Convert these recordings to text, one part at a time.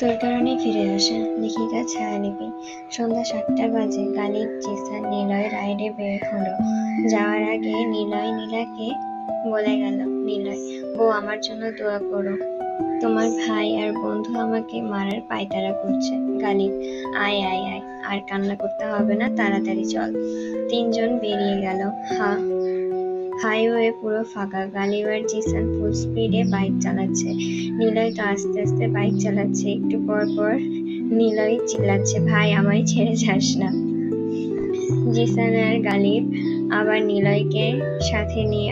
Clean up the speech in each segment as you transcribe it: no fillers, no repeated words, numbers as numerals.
তোর কারণে ফিরে আসা, লেখিকা ছায়ালিপি। সন্ধ্যা 7টা বাজে। গালিব, জিসান, নিলয় রাইডে বের হলো। যাওয়ার আগে নিলয় নীলাকে বলে গেল, নিলয় বউ আমার জন্য দোয়া করো, তোমার ভাই আর বন্ধু আমাকে মারার পায়তারা করছে। গালিব, আয় আয় আয়, আর কান্না করতে হবে না, তাড়াতাড়ি চল। তিনজন বেরিয়ে গেল। হাইওয়ে পুরো ফাঁকা। গালিব আর জিসান ফুল স্পিডে বাইক চালাচ্ছে। নিলয় তো আস্তে আস্তে বাইক চালাচ্ছে। একটু পর পর নিলয় চিল্লাচ্ছে, ভাই আমায় ছেড়ে যাস না। জিসান আর গালিব আবার নিলয়কে সাথে নিয়ে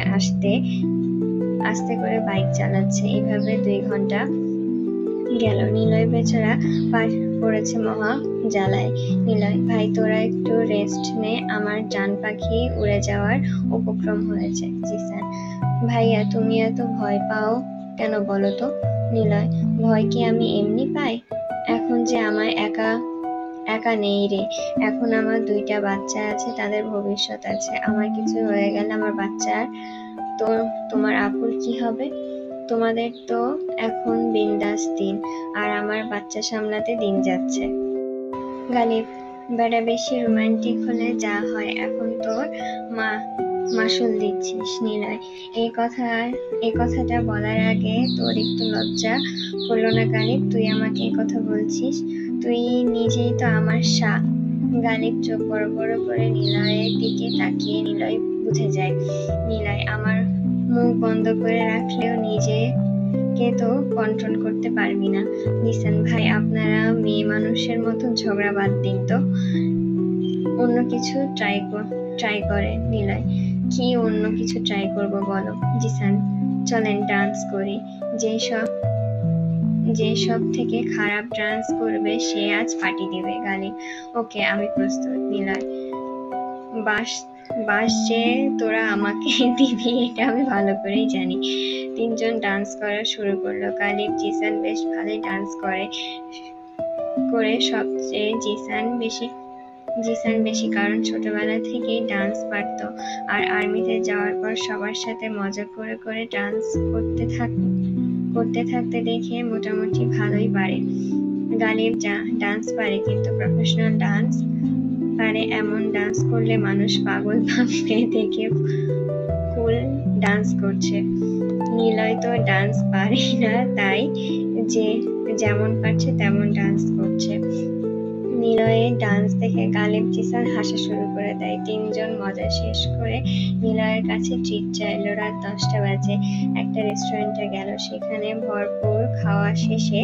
আস্তে করে বাইক চালাচ্ছে। এইভাবে 2 ঘন্টা গেল। নিলয় বেচারা পড়েছে মহা জ্বালায়। নিলয়, ভাই তোরা একটু রেস্ট নে, আমার জান পাখি উড়ে যাওয়ার উপক্রম হয়েছে। জিসান, ভাইয়া তুমি এত ভয় পাও কেন বলো তো? নিলয়, ভয় কি আমি এমনি পাই? এখন যে আমায় একা নেই রে। এখন আমার 2টা বাচ্চা আছে, তাদের ভবিষ্যৎ আছে। আমার কিছু হয়ে গেলে আমার বাচ্চার তোমার আপুর কি হবে? তোমাদের তো এখন বিন্দাস দিন, আর আমার বাচ্চা সামলাতে দিন যাচ্ছে। গালিব, বেটা বেশি রোমান্টিক হলে যা হয়, এখন তোর মাসুল দিচ্ছিস। নিলয়, এই কথাটা বলার আগে তোর একটু লজ্জা করলো না গালিব? তুই আমাকে এই কথা বলছিস? তুই নিজেই তো আমার গালিব চোখ বড় বড় করে নিলয়ের দিকে তাকিয়ে। নিলয় বুঝে যায়, নিলয় আমার মুখ বন্ধ করে রাখলেও নিজেকে তো কন্ট্রোল করতে পারবি না। জিসান, ভাই আপনারা মেয়ে মানুষের মতো ঝগড়া বাদ দিন তো, অন্য কিছু ট্রাই করে। নিলয়, কি অন্য কিছু ট্রাই করব বলো? জিসান, চলেন ডান্স করি। যে সব থেকে খারাপ ডান্স করবে সে আজ পার্টি দিবে। গালিব, ওকে আমি প্রস্তুত। নিলয়, বাস যে তোরা আমাকে দিবি এটা আমি ভালো করেই জানি। 3জন ডান্স করা শুরু করলো। গালিব, জিসান বেশ ভালোই ডান্স করে সবচেয়ে জিসান বেশি, কারণ ছোটবেলা থেকেই ডান্স পারতো, আর আর্মিতে যাওয়ার পর সবার সাথে মজা করে ডান্স করতে থাকতে দেখে মোটামুটি ভালোই পারে। গালিব ডান্স পারে, কিন্তু প্রফেশনাল ডান্স পারে এমন ডান্স করলে মানুষ পাগল ভাববে, দেখে ফুল ডান্স করছে। নিলয় তো ডান্স পারে না, তাই যেমন পারছে তেমন ডান্স করছে। নিলয়ের ডান্স দেখে গালিব, জিসান হাসা শুরু করে দেয়। 3জন মজা শেষ করে নিলয়ের কাছে ট্রিট চাইলো। রাত 10টা বাজে। একটা রেস্টুরেন্টে গেল। সেখানে ভরপুর খাওয়া শেষে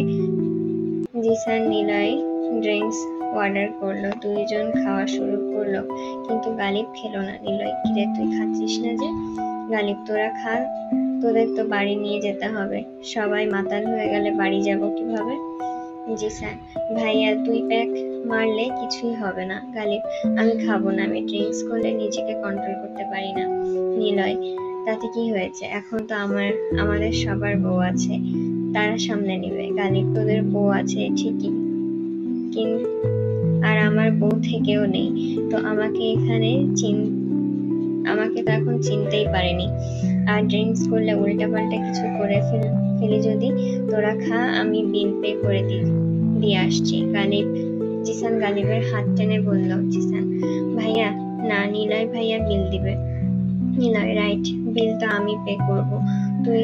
জিসান নিলয় ড্রিঙ্কস অর্ডার করলো। 2জন খাওয়া শুরু করলো, কিন্তু গালিব খেলো না। নিলয়, কিরে তুই খাচ্ছিস না যে? গালিব, তোরা খা, তোদের তো বাড়ি নিয়ে যেতে হবে। সবাই মাতাল হয়ে গেলে বাড়ি যাব কিভাবে? জিসান, ভাইয়া 2 প্যাক মারলে কিছুই হবে না। গালিব, আমি খাবো না, আমি ড্রিঙ্কস করলে নিজেকে কন্ট্রোল করতে পারি না। নিলয়, তাতে কি হয়েছে? এখন তো আমাদের সবার বউ আছে, তারা সামলে নেবে। গালিব, তোদের বউ আছে ঠিকই, আর আমার বউ থেকেও নেই, তো আমাকে তো এখন চিনতেই পারেনি। আর ড্রিঙ্কস করলে উল্টাপাল্টা কিছু করে ফেলি যদি? তোরা খা, আমি বিল পে করে দিয়ে আসছি। জিসান গালিবের হাত টেনে বলল। জিসান, ভাইয়া না, নিলয় ভাইয়া বিল দিবে। নিলয়, রাইট, বিল তো আমি পে করব, তুই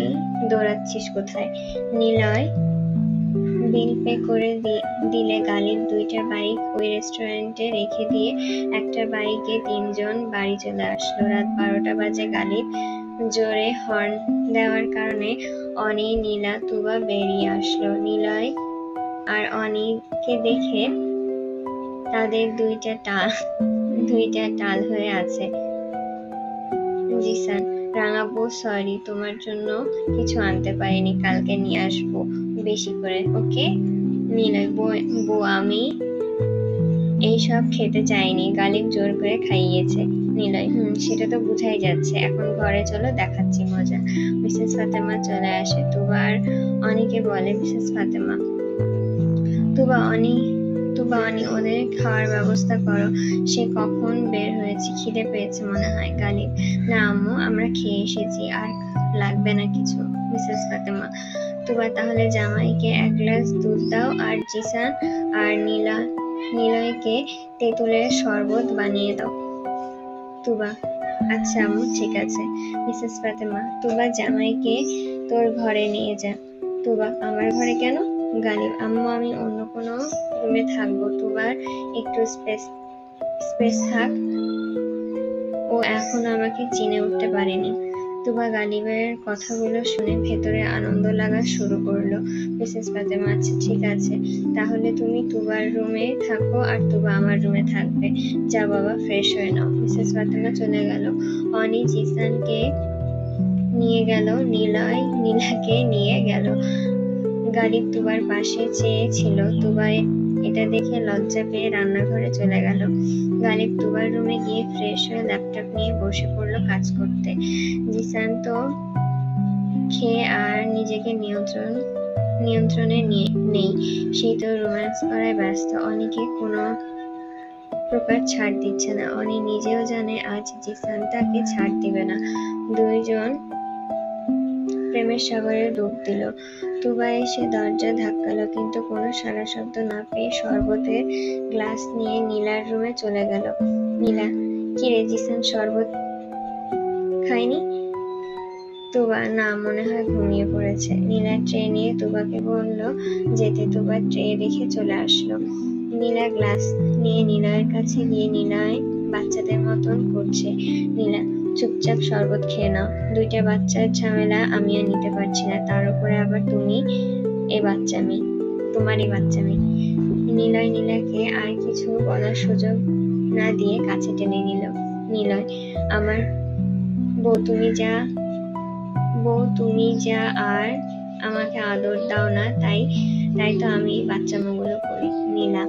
দৌড়াচ্ছিস কোথায়? নিলয় বিল পে করে দিলে গালিব 2টা বাইক ওই রেস্টুরেন্টে রেখে দিয়ে একটা বাইকে 3জন বাড়ি চলে আসলো। রাত 12টা বাজে। গালিব জোরে হর্ন দেওয়ার কারণে অনি, নীলা, তুবা বেরিয়ে আসলো। নিলয় আর অনিকে দেখে তাদের 2টা টাল হয়ে আছে। জিসান, রাঙাবো, সরি, তোমার জন্য কিছু আনতে পারিনি, কালকে নিয়ে আসবো বেশি করে, ওকে? নিলয়, বউ আমি এইসব খেতে চাইনি, গালিব জোর করে খাইয়েছে। নিলয়, সেটা তো বুঝাই যাচ্ছে। এখন ঘরে চলো, দেখাচ্ছি মজা। মিসেস ফাতেমা চলে আসে। তুবা আর অনিকে বলে, মিসেস ফাতেমা, তুবা অনি, ওদের খাওয়ার ব্যবস্থা করো। সে কখন বের হয়েছে, খিদে পেয়েছে মনে হয়। গালিব, না আম্মু, আমরা খেয়ে এসেছি, আর লাগবে না কিছু। মিসেস ফাতেমা, তুবা তাহলে জামাইকে এক গ্লাস দুধ দাও, আর জিসান আর নিলয়কে তেঁতুলের শরবত বানিয়ে দাও। তুবা আচ্ছা আম্মু, ঠিক আছে। মিসেস ফাতেমা তুবা জামাইকে তোর ঘরে নিয়ে যা। তুবা আমার ঘরে কেন? গালিব আম্মু আমি অন্য কোনো রুমে থাকবো, তুবার একটু স্পেস থাক, ও এখন আমাকে চিনে উঠতে পারেনি। তুবা গালিবের কথাগুলো শুনে ভেতরে আনন্দ লাগা শুরু করলো। মিসেস ফাতেমা আচ্ছা ঠিক আছে, তাহলে তুমি তুবার রুমে থাকো আর তুবা আমার রুমে থাকবে। যা বাবা, ফ্রেশ হয়ে নাও। মিসেস ফাতেমা চলে গেল। অনি জিসানকে নিয়ে গেল, নীলাকে নিয়ে গেল। গালিব তুবার পাশে চেয়েছিল। তুবা এটা দেখে লজ্জা পেয়ে রান্নাঘরে চলে গেল। গালিব তুবার রুমে গিয়ে ফ্রেশ হয়ে ল্যাপটপ নিয়ে বসে পড়লো কাজ করতে। জিসান তো খেয়ে আর নিজেকে নিয়ন্ত্রণে নেই, সেই তো রোম্যান্স করায় ব্যস্ত। অনিকে কোনো প্রকার ছাড় দিচ্ছে না। অনি নিজেও জানে আজ জিসান তাকে ছাড় দিবে না। দুইজন প্রেমের সাগরে ডুব দিল। তুবা এসে দরজা ধাক্কালো, কিন্তু কোনো সাড়া শব্দ না পেয়ে শরবতের গ্লাস নিয়ে নীলার রুমে চলে গেল। নীলা কিরে, জিসান শরবত খায়নি? তুবা না, মনে হয় ঘুমিয়ে পড়েছে। নীলা ট্রে নিয়ে তুবাকে বলল যেতে। তুবা ট্রে রেখে চলে আসলো। নীলা গ্লাস নিয়ে নিলয়ের কাছে গিয়ে নিলয় বাচ্চাদের মতন করছে। নীলা চুপচাপ শরবত খেয়ে নাও, দুইটা বাচ্চার ঝামেলা আমিও নিতে পারছি না, তার উপরে আবার তোমারই বাচ্চামি। নিলয় নীলাকে আর কিছু বলার সুযোগ না দিয়ে কাছে টেনে নিল। নিলয় আমার বউ তুমি যা আর আমাকে আদর দাও না, তাই তো আমি বাচ্চামোগুলো করি। নীলা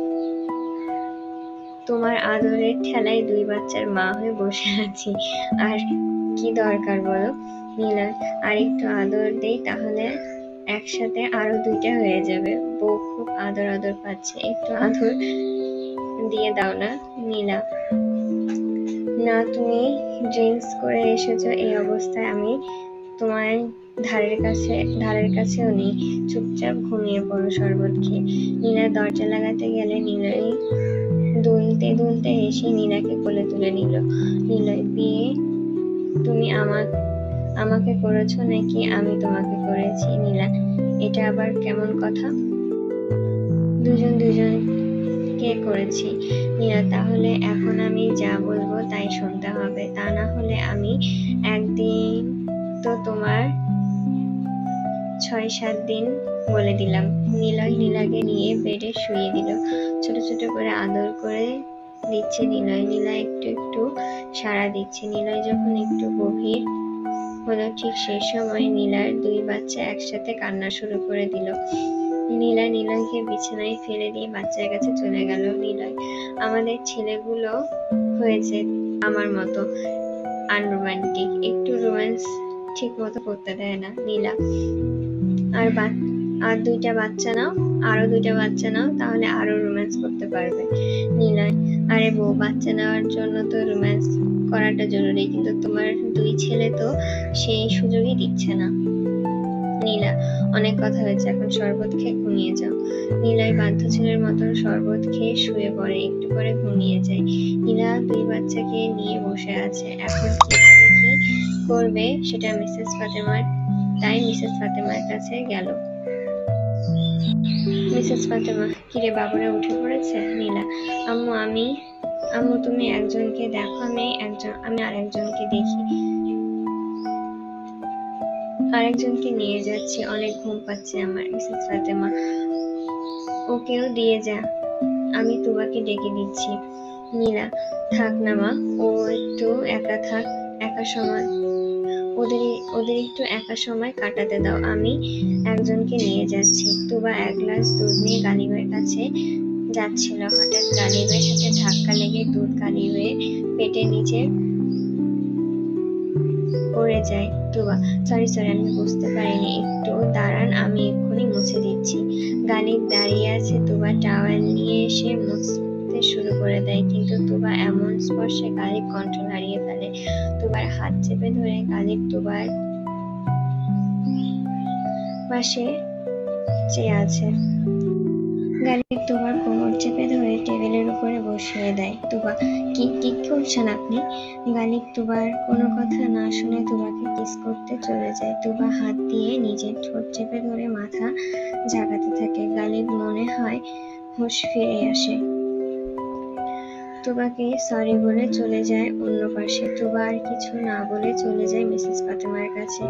তোমার আদরের ঠেলায় দুই বাচ্চার মা হয়ে বসে আছি, আর কি দরকার বলো? নীলয় আর একটু আদর দেই, তাহলে একসাথে আরো দুইটা হয়ে যাবে। বউ খুব আদর পাচ্ছে, একটু আদর দিয়ে দাও না। নীলা না, তুমি ড্রিঙ্কস করে এসেছো, এই অবস্থায় আমি তোমার ধারের কাছেও নেই, চুপচাপ ঘুমিয়ে পড়ো শরবত খেয়ে। নীলা দরজা লাগাতে গেলে নিলয় দুলতে এসে নীলাকে কোলে তুলে নিল। নিলয় বিয়ে তুমি আমাকে করেছো নাকি আমি তোমাকে করেছি? নীলা এটা আবার কেমন কথা? দুজনকে করেছি। নীলা তাহলে এখন আমি যা বলবো তাই শুনতে হবে, তা না হলে আমি একদিন তো তোমার 6-7 দিন বলে দিলাম। নিলয় নীলাকে নিয়ে বেডে শুইয়ে দিল। ছোট ছোট করে আদর করে দিচ্ছে নিলয়। নীলা একটু সাড়া দিচ্ছে। নিলয় যখন একটু গভীর হলো, ঠিক সেই সময় নীলার দুই বাচ্চা একসাথে কান্না শুরু করে দিল। নীলা নিলয়কে বিছানায় ফেলে দিয়ে বাচ্চার কাছে চলে গেল। নিলয় আমাদের ছেলেগুলো হয়েছে আমার মতো আনরোমান্টিক, একটু রোম্যান্স ঠিক মতো করতে দেয় না। নীলা আরো দুইটা বাচ্চা নাও, তাহলে আরো রোম্যান্স করতে পারবে। নীলয় আরে বউ, বাচ্চা নেওয়ার জন্য তো রোম্যান্স করাটা জরুরি, কিন্তু তোমার দুই ছেলে তো সেই সুযোগই দিচ্ছে না। নীলা অনেক কথা হয়েছে, এখন শরবত খেয়ে ঘুমিয়ে যাও। নীলয় বাধ্য ছেলের মতন শরবত খেয়ে শুয়ে পড়ে, একটু পরে ঘুমিয়ে যায়। নীলা দুই বাচ্চাকে নিয়ে বসে আছে। এখন কিভাবে কি করবে সেটা মিসেস ফাতেমার কাছে গেল। মিসেস ফাতেমা কিরে, বাবুরা উঠে পড়েছে? নীলা আম্মু তুমি একজনকে দেখো, আমি আরেকজনকে দেখি, আরেকজনকে নিয়ে যাচ্ছি, অনেক ঘুম পাচ্ছে আমার। মিসেস ফাতেমা ওকেও দিয়ে যা, আমি তুবাকে ডেকে দিচ্ছি। নীলা থাক না মা, ও একটু একা থাক, ওদের একটু একা সময় কাটাতে দাও, আমি একজনকে নিয়ে যাচ্ছি। তুবা এক গ্লাস দুধ নিয়ে গালিবের কাছে যাচ্ছিল, হঠাৎ গালিবের সাথে ধাক্কা লেগে দুধ গালিবের পেটের নিচে পড়ে যায়। তুবা সরি আমি বুঝতে পারিনি, একটু দাঁড়ান, আমি এক্ষুনি মুছে দিচ্ছি। গালিব দাঁড়িয়ে আছে। তুবা টাওয়েল নিয়ে এসে মুছতে শুরু করে দেয়, কিন্তু তুবা এমন স্পর্শে গালিব কন্ট্রোল হারিয়ে ফেলে। তুবার হাত চেপে ধরে গালিব তুবার পাশে চেয়ে আছে। গালিব তুবার কোমর চেপে ধরে টেবিলের উপরে বসিয়ে দেয়। তুবা, কি কি করছেন আপনি? গালিব তুবার কোনো কথা না শুনে তুবাকে কিস করতে চলে যায়। তুবা হাত দিয়ে নিজের ঠোঁট চেপে ধরে মাথা ঝাঁকাতে থাকে। গালিব মনে হয় হুঁশ ফিরে আসে। তুবাকে সরি বলে চলে যায় অন্য পাশে। তুবা আর কিছু না বলে চলে যায় মিসেস ফাতেমার কাছে।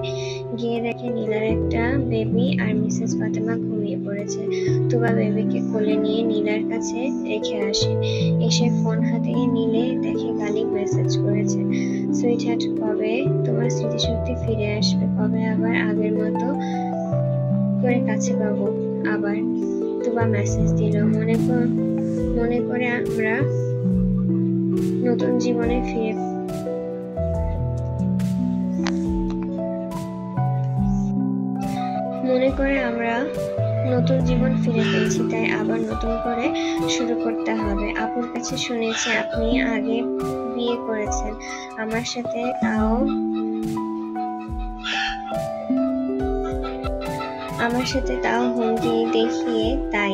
গিয়ে দেখে নীলার একটা বেবি আর মিসেস ফাতেমা ঘুমিয়ে পড়েছে। তুবা বেবিকে কোলে নিয়ে নীলার কাছে রেখে আসে। এসে ফোন হাতে নিলে দেখে গালিব মেসেজ করেছে, সুইটহার্ট, কবে তোমার স্মৃতিশক্তি ফিরে আসবে? কবে আবার আগের মতো করে কাছে পাবো? আবার তুবা মেসেজ দিল, মনে করে আমরা নতুন জীবনে ফিরে নতুন জীবন ফিরে পেয়েছি, তাই আবার নতুন করে শুরু করতে হবে। আপুর কাছে শুনেছি আপনি আগে বিয়ে করেছেন আমার সাথে, তাও হুমকি দেখিয়ে, তাই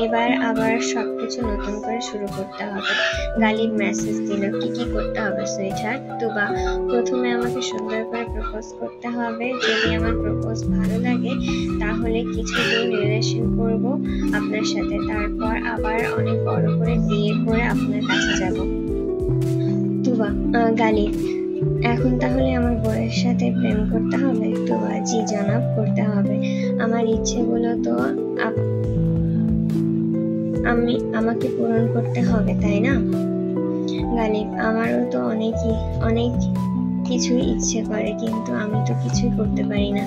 এবার আবার সবকিছু নতুন করে শুরু করতে হবে। গালিব মেসেজ দিল, কি কি করতে হবে সুইটহার্ট? তুবা, প্রথমে আমাকে সুন্দর করে প্রপোজ করতে হবে। যদি আমার প্রপোজ ভালো লাগে তাহলে কিছুদিন রিলেশন করব আপনার সাথে, তারপর আবার অনেক বড় করে বিয়ে করে আপনার কাছে যাব। তুবা, গালিব, এখন তাহলে আমার বউয়ের সাথে প্রেম করতে হবে? তুবা, জি জনাব, করতে হবে। আমার ইচ্ছেগুলো তো আমাকে পূরণ করতে হবে, তাই না? গালিব, আমারও তো অনেক কিছুই ইচ্ছে করে, কিন্তু আমি তো কিছুই করতে পারি না।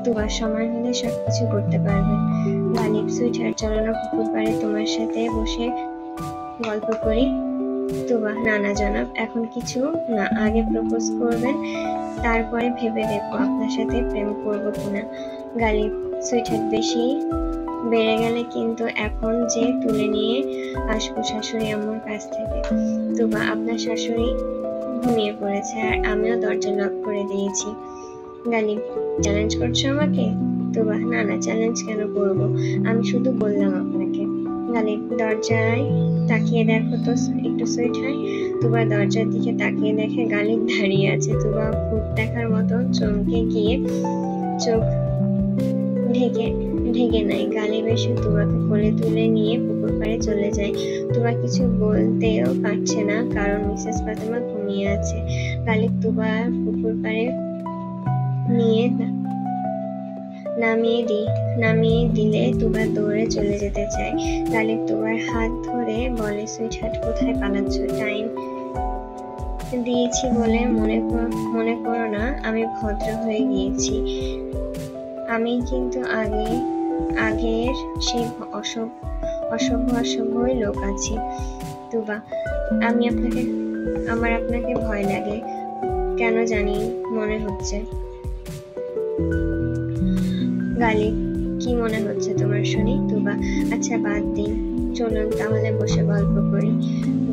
তুবা, সময় হলে সবকিছু করতে পারবেন। গালিব, সুইটহার্ট, চলো না পুকুর পাড়ে তোমার সাথে বসে গল্প করি। তুবা, না না জনাব, এখন কিছু না, আগে প্রপোজ করবেন, তারপরে ভেবে দেখবো আপনার সাথে প্রেম করবো কিনা। গালিব, সুইটহার্ট, বেশি বেড়ে গেলে কিন্তু এখন যে তুলে নিয়ে আসবো শাশুড়ি আম্মুর কাছ থেকে। তুবা, আপনার শাশুড়ি ঘুমিয়ে পড়েছে আর আমিও দরজা লক করে দিয়েছি। গালিব, চ্যালেঞ্জ করছো আমাকে? তুবা, না না, চ্যালেঞ্জ কেন করব, আমি শুধু বললাম আপনাকে। গালিব, দরজায় তাকিয়ে দেখো তো একটু সুইটহার্ট। তুবা দরজার দিকে তাকিয়ে দেখে গালিব দাঁড়িয়ে আছে। তুবা ভূত দেখার মতো চমকে গিয়ে চোখ ঢেকে নাই। গালিব এসে তুবাকে কোলে তুলে নিয়ে পুকুর পাড়ে চলে যায়। তুবা কিছু বলতেও পারছে না, কারণ মিসেস ফাতেমা ঘুমিয়ে আছে। গালিব তুবা পুকুর পাড়ে নিয়ে নামিয়ে দিলে তুবা দৌড়ে চলে যেতে চায়। গালিব তুবার হাত ধরে বলে, সুইটহার্ট, কোথায় পালাচ্ছ? টাইম দিয়েছি বলে মনে করো না আমি ভদ্র হয়ে গিয়েছি। আমি কিন্তু আগের সেই অসভ্যই লোক আছি। তুবা, আমার আপনাকে ভয় লাগে কেন জানি মনে হচ্ছে। গালিব, কি মনে হচ্ছে তোমার শুনি? তুবা, আচ্ছা বাদ দিন, চলুন তাহলে বসে গল্প করি।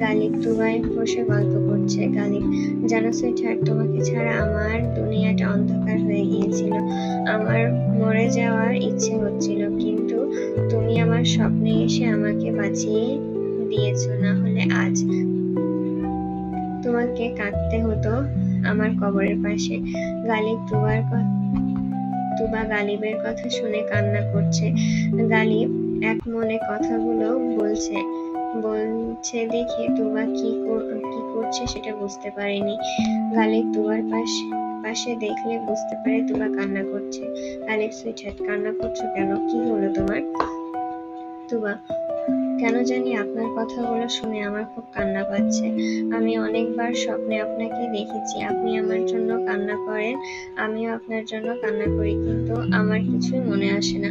গালিব তুবায় বসে গল্প করছে। গালিব, জানো সুইটহার্ট, তোমাকে ছাড়া আমার দুনিয়াটা অন্ধকার হয়ে গিয়েছিল। আমার মরে যাওয়ার ইচ্ছে হচ্ছিল, কিন্তু তুমি আমার স্বপ্নে এসে আমাকে বাঁচিয়ে দিয়েছো, না হলে আজ তোমাকে কাঁদতে হতো আমার কবরের পাশে। গালিব তুবা গালিবের কথা শুনে কান্না করছে। গালিব এক মনে কথাগুলো বলছে দেখে তুবা কি করছে সেটা বুঝতে পারেনি। গালিব তুবার পাশে দেখলে বুঝতে পারে তুবা কান্না করছে। গালিব, সুইটহার্ট, কান্না করছো কেন? কি হলো তোমার? তুবা, কেন জানি আপনার কথাগুলো শুনে আমার খুব কান্না পাচ্ছে। আমি অনেকবার স্বপ্নে আপনাকে দেখেছি, আপনি আমার জন্য কান্না করেন, আমিও আপনার জন্য কান্না করি, কিন্তু আমার কিছুই মনে আসে না।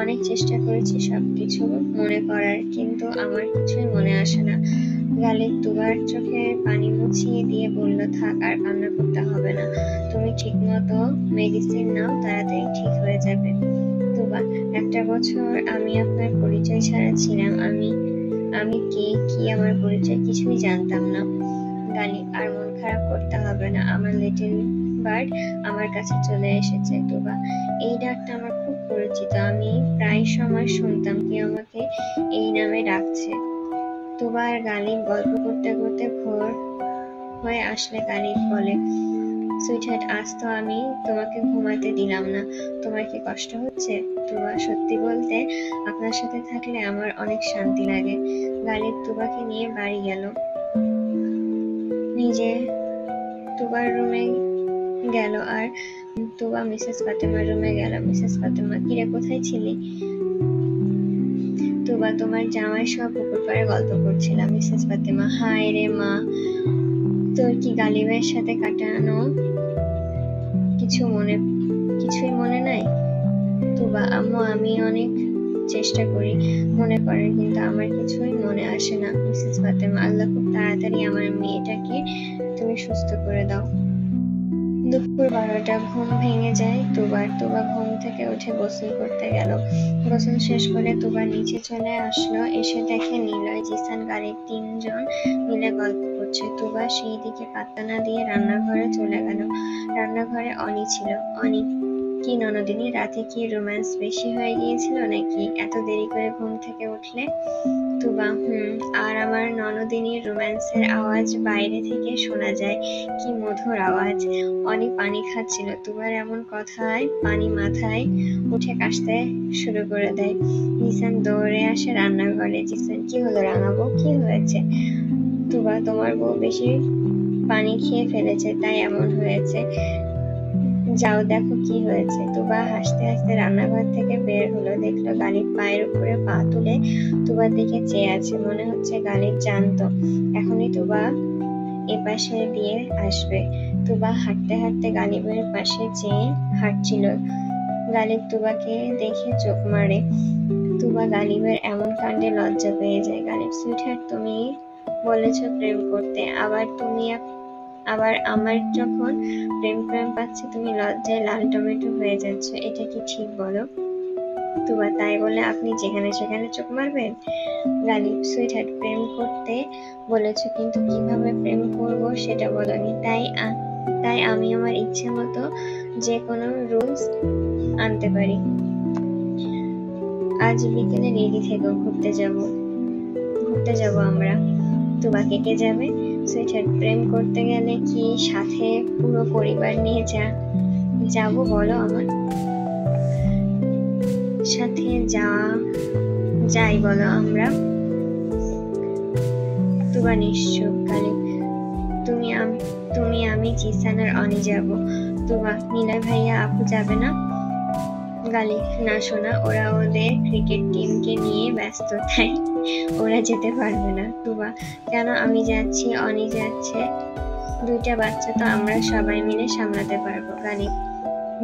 অনেক চেষ্টা করেছি সবকিছু মনে করার, কিন্তু আমার কিছুই মনে আসে না। গালিব তুবার চোখে পানি মুছিয়ে দিয়ে বলল, থাক, আর কান্না করতে হবে না, তুমি ঠিকমতো মেডিসিন নাও, তাড়াতাড়ি ঠিক হয়ে যাবে। তুবা, একটা বছর আমি আপনার পরিচয় ছাড়া ছিলাম, আমি কে, কি আমার পরিচয় কিছুই জানতাম না। গালিব, আর মন খারাপ করতে হবে না, আমার লিটল বার্ড আমার কাছে চলে এসেছে। তুবা, এই ডাকটা আমার খুব পরিচিত, প্রায় সময় শুনতাম কেউ আমাকে এই নামে ডাকছে। তুবা আর গালিব গল্প করতে করতে ভোর হয়ে আসলে গালিব বলে, সুইটহার্ট, আজ তো আমি তোমাকে ঘুমাতে দিলাম না, তোমার কি কষ্ট হচ্ছে? তুবা, সত্যি বলতে আপনার সাথে থাকলে আমার অনেক শান্তি লাগে। গালিব তুবাকে নিয়ে বাড়ি গেল, নিজে তুবার রুমে গেল আর তুবা মিসেস ফাতেমার রুমে গেল। মিসেস ফাতেমা, কিরে কোথায় ছিলি? তুবা, তোমার জামাই সব পুকুর পাড়ে গল্প করছিলাম। মিসেস ফাতেমা, হায় রে মা, তোর কি গালিবের সাথে কাটানো কিছুই মনে নাই? তুবা, আম্মু, আমি অনেক চেষ্টা করি মনে করার, কিন্তু আমার কিছুই মনে আসে না। মিসেস ফাতেমা, আল্লাহ খুব তাড়াতাড়ি আমার মেয়েটাকে তুমি সুস্থ করে দাও। দুপুর 12টা, ঘুম ভেঙে যায় তুবার। তুবা ঘুম থেকে উঠে গোসল করতে গেল। গোসল শেষ করে তুবা নিচে চলে আসলো। এসে দেখে নিলয়, জিসান, গালিব তিনজন মিলে গল্প করছে। তুবা সেই দিকে পাত্তা না দিয়ে রান্নাঘরে চলে গেল। রান্নাঘরে অনি ছিল। অনি, কি ননদিনী, রাতে কি রোম্যান্স বেশি হয়ে গিয়েছিল নাকি এত দেরি করে ঘুম থেকে উঠলে? তুবা, আর আমার ননদিনীর রোম্যান্সের আওয়াজ বাইরে থেকে শোনা যায়, কি মধুর আওয়াজ। অনি পানি খাচ্ছিল। তুবার এমন কথায় পানি মাথায় উঠে কাশতে শুরু করে দেয়। জিসান দৌড়ে আসে রান্নাঘরে। জিসান, কি হলো রাঙাবো, কি হয়েছে? তুবা, তোমার বউ বেশি পানি খেয়ে ফেলেছে, তাই এমন হয়েছে, যাও দেখো কি হয়েছে। তুবা হাসতে হাসতে রান্নাঘর থেকে বের হলো। দেখলো গালিব পায়ের উপরে পা তুলে তুবার দিকে চেয়ে আছে। মনে হচ্ছে গালিব জানতো এখনই তুবা এপাশে দিয়ে আসবে। তুবা হাঁটতে হাঁটতে গালিবের পাশে চেয়ে হাঁটছিল। গালিব তুবাকে দেখে চোখ মারে। তুবা গালিবের এমন কাণ্ডে লজ্জা পেয়ে যায়। গালিব, সুইটহার্ট, তুমি বলেছ প্রেম করতে, আবার আমার যখন প্রেম পাচ্ছে তুমি লজ্জায় লাল টমেটো হয়ে যাচ্ছ, এটা কি ঠিক বলো? তুবা, তাই বলে আপনি যেখানে সেখানে চোখ মারবেন? গালিব, সুইটহার্ট, প্রেম করতে বলেছ, কিন্তু কিভাবে প্রেম করব সেটা বলনি, তাই আমি আমার ইচ্ছে মতো যে কোনো রুলস আনতে পারি। আজ বিকেলে রেডি থেকো, ঘুরতে যাব আমরা। তুবা, কে যাবে? সুইটহার্ট, প্রেম করতে গেলে কি সাথে পুরো পরিবার নিয়ে যাব বলো? আমার সাথে যাই বলো আমরা। তুবা নিশ্চুপ। গালিব, তুমি আমি, জিসান আর অনি যাব। তুবা, নিলয় ভাইয়া আপু যাবে না? গালিব, না সোনা, ওরা ওদের ক্রিকেট টিমকে নিয়ে ব্যস্ত, তাই ওরা যেতে পারবে না। তুবা, কেন? আমি যাচ্ছি, অনি যাচ্ছে, দুইটা বাচ্চা তো আমরা সবাই মিলে সামলাতে পারবো। গালিব,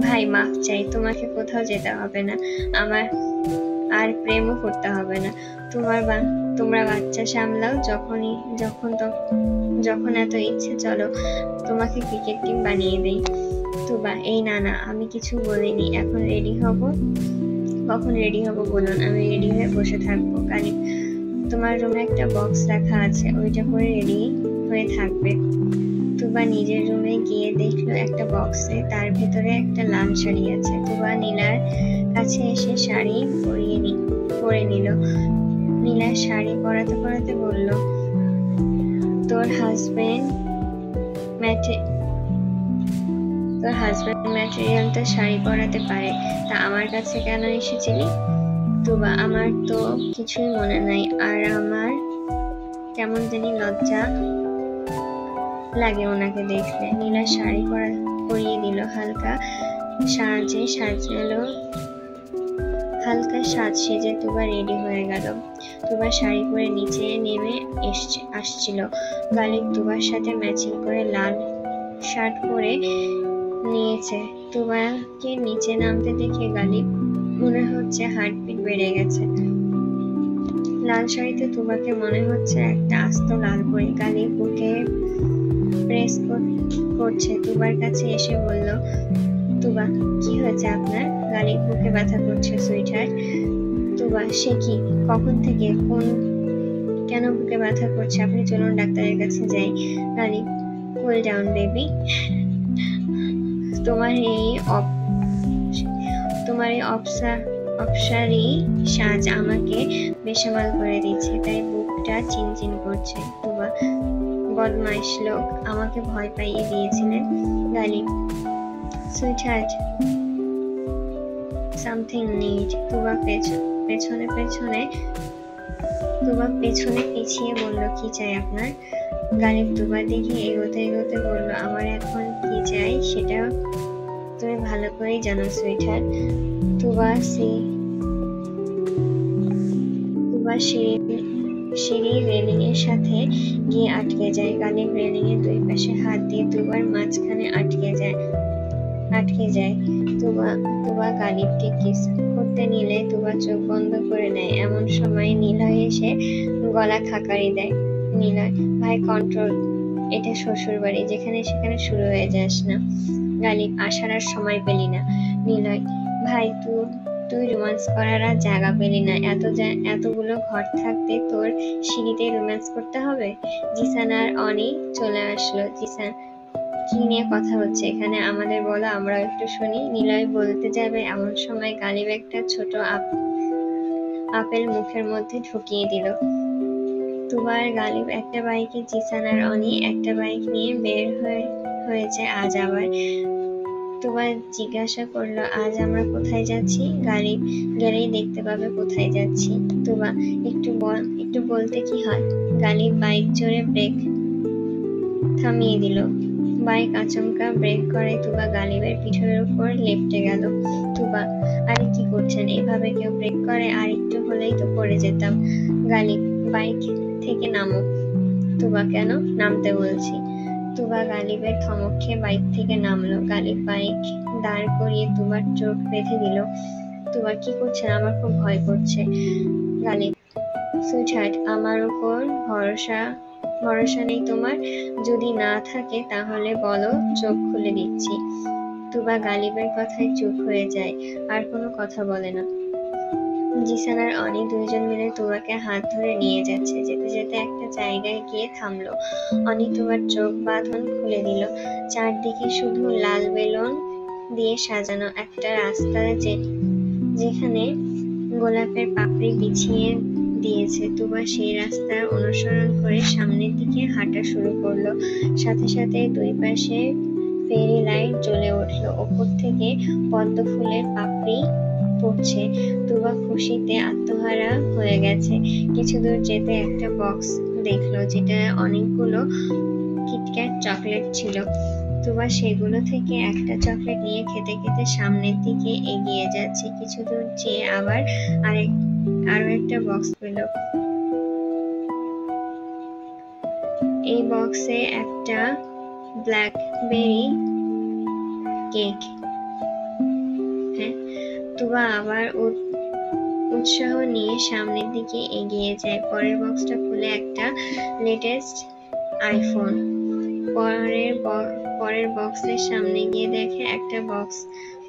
ভাই মাফ চাই, তোমাকে কোথাও যেতে হবে না, আমার আর প্রেমও করতে হবে না। তোমরা বাচ্চা সামলাও, যখন এত ইচ্ছে চলো তোমাকে ক্রিকেট টিম বানিয়ে দেই। তুবা, এই না, আমি কিছু বলিনি, এখন রেডি হব। কখন রেডি হব বলুন, আমি রেডি হয়ে বসে থাকবো। গালিব, তোমার রুমে একটা বক্স রাখা আছে, ওইটা পরে রেডি হয়ে থাকবে। তুবা নিজের রুমে গিয়ে দেখলো একটা বক্সে তার ভেতরে একটা লাল শাড়ি আছে। তুবা নীলার কাছে এসে শাড়ি পরে নিল। নীলা শাড়ি পরাতে পরাতে বলল, তোর হাজবেন্ড ম্যাটেরিয়ালটা শাড়ি পরাতে পারে, তা আমার কাছে কেন এসেছিলি? তুবা, আমার তো কিছুই মনে নাই, আর আমার কেমন জানি লজ্জা লাগে ওনাকে দেখলে। নীলা শাড়ি পরিয়ে দিল। হালকা সাজ সেজে তুবা রেডি হয়ে গেল। তুবা শাড়ি পরে নিচে নেমে আসছিল। গালিব তুবার সাথে ম্যাচিং করে লাল শার্ট পরে নিয়েছে। তুবাকে নিচে নামতে দেখে গালিব মনে হচ্ছে হার্টবিট বেড়ে গেছে। লাল শাড়িতে তুবাকে মনে হচ্ছে একটা আস্ত লাল পরি। গালিব বুকে প্রেস করছে। তুবার কাছে এসে বলল, তুবা, কি হয়েছে আপনার? গালিব, বুকে ব্যথা করছে সুইটহার্ট। তুবা, সে কি, কখন থেকে, কেন বুকে ব্যথা করছে? আপনি চলুন ডাক্তারের কাছে যাই। গালিব, কুল ডাউন বেবি, তোমার এই অপসারি সাজ আমাকে বেসামাল করে দিচ্ছে, তাই বুকটা চিনচিন করছে। তুবা, বদমাইশ লোক, আমাকে ভয় পাইয়ে দিয়েছিলেন। Ghalib, sweetheart, something need. Tuba পেছনে পিছিয়ে বলল, কি চাই আপনার? গালিব তুবার দিকে এগোতে এগোতে বলল, আমার এখন কি চাই সেটা তুমি ভালো করেই জানো সুইটহার্ট। তুবা সিঁড়ির রেলিং এর সাথে গিয়ে আটকে যায়। গালিব রেলিং এর দুই পাশে হাত দিয়ে তুবার মাঝখানে আটকে যায়। তুবা গালিবকে কিস করতে নিলে তুবা চোখ বন্ধ করে নেয়। এমন সময় নিলয় এসে গলা খাকারি দেয়। নিলয়, ভাই কন্ট্রোল, এটা শ্বশুর বাড়ি, যেখানে সেখানে শুরু হয়ে যাস না। গালিব, আসার আর সময় পেলি না। নিলয়, ভাই তুই রোম্যান্স করার আর জায়গা পেলি না, এতগুলো ঘর থাকতে তোর সিঁড়িতে রোম্যান্স করতে হবে? জিসান আর অনি চলে আসলো। জিসান, কি নিয়ে কথা হচ্ছে এখানে, আমাদের বলো, আমরাও একটু শুনি। নিলয় বলতে যাবে এমন সময় গালিব একটা ছোট আপেল মুখের মধ্যে ঢুকিয়ে দিল। তুবার গালিব একটা বাইকে, জিসান আর অনি একটা বাইক নিয়ে বের হয়েছে আজ আবার। তুবা জিজ্ঞাসা করলো, আজ আমরা কোথায় যাচ্ছি? গালিব, গেলেই দেখতে পাবে কোথায় যাচ্ছি। তুবা, একটু বলতে কি হয়? গালিব বাইক জোরে ব্রেক থামিয়ে দিল। বাইক আচমকা ব্রেক করে তুবা গালিবের পিঠের উপর লেপ্টে গেল। তুবা, আরে কি করছেন, এভাবে কেউ ব্রেক করে? আর একটু হলেই তো পড়ে যেতাম। গালিব, বাইক থেকে নামো। তুবা, কেন? নামতে বলছি। তুবা গালিবের ধমক খেয়ে বাইক থেকে নামলো। গালিব বাইক দাঁড় করিয়ে তুবার চোখ বেঁধে দিল। তুবা, কি করছেন, আমার খুব ভয় করছে। গালিব, সুইটহার্ট, আমার উপর ভরসা নেই তোমার? যদি না থাকে তাহলে বলো, চোখ খুলে দিচ্ছি। তুবা গালিবের কথায় চুপ হয়ে যায়, আর কোনো কথা বলে না। জিসান আর অনি দুইজন মিলে তুবাকে হাত ধরে নিয়ে যাচ্ছে। যেতে যেতে একটা জায়গায় গিয়ে থামলো। অনি তুবার চোখ বাঁধন খুলে দিল। চারদিকে শুধু লাল বেলুন দিয়ে সাজানো একটা রাস্তা, যেখানে গোলাপের পাপড়ি বিছিয়ে দিয়েছে। তুবা সেই রাস্তার অনুসরণ করে সামনের দিকে হাঁটা শুরু করলো। সাথে সাথে দুই পাশে ফেরি লাইট জ্বলে উঠলো। ওপর থেকে পদ্ম ফুলের পাপড়ি পড়ছে। তুবা খুশিতে আত্মহারা হয়ে গেছে। কিছু দূর যেতে একটা বক্স দেখলো, যেটা অনেকগুলো কিটক্যাট চকলেট ছিল। তুবা সেগুলো থেকে একটা চকলেট নিয়ে খেতে খেতে সামনের দিকে এগিয়ে যাচ্ছে। কিছু দূর যেয়ে আবার আরো একটা বক্স পেল। এই বক্সে একটা ব্ল্যাকবেরি কেক। হ্যাঁ, তুবা আবার উৎসাহ নিয়ে সামনের দিকে এগিয়ে যায়। পরের বক্সটা খুলে একটা লেটেস্ট আইফোন। পরের বক্সের সামনে গিয়ে দেখে একটা বক্স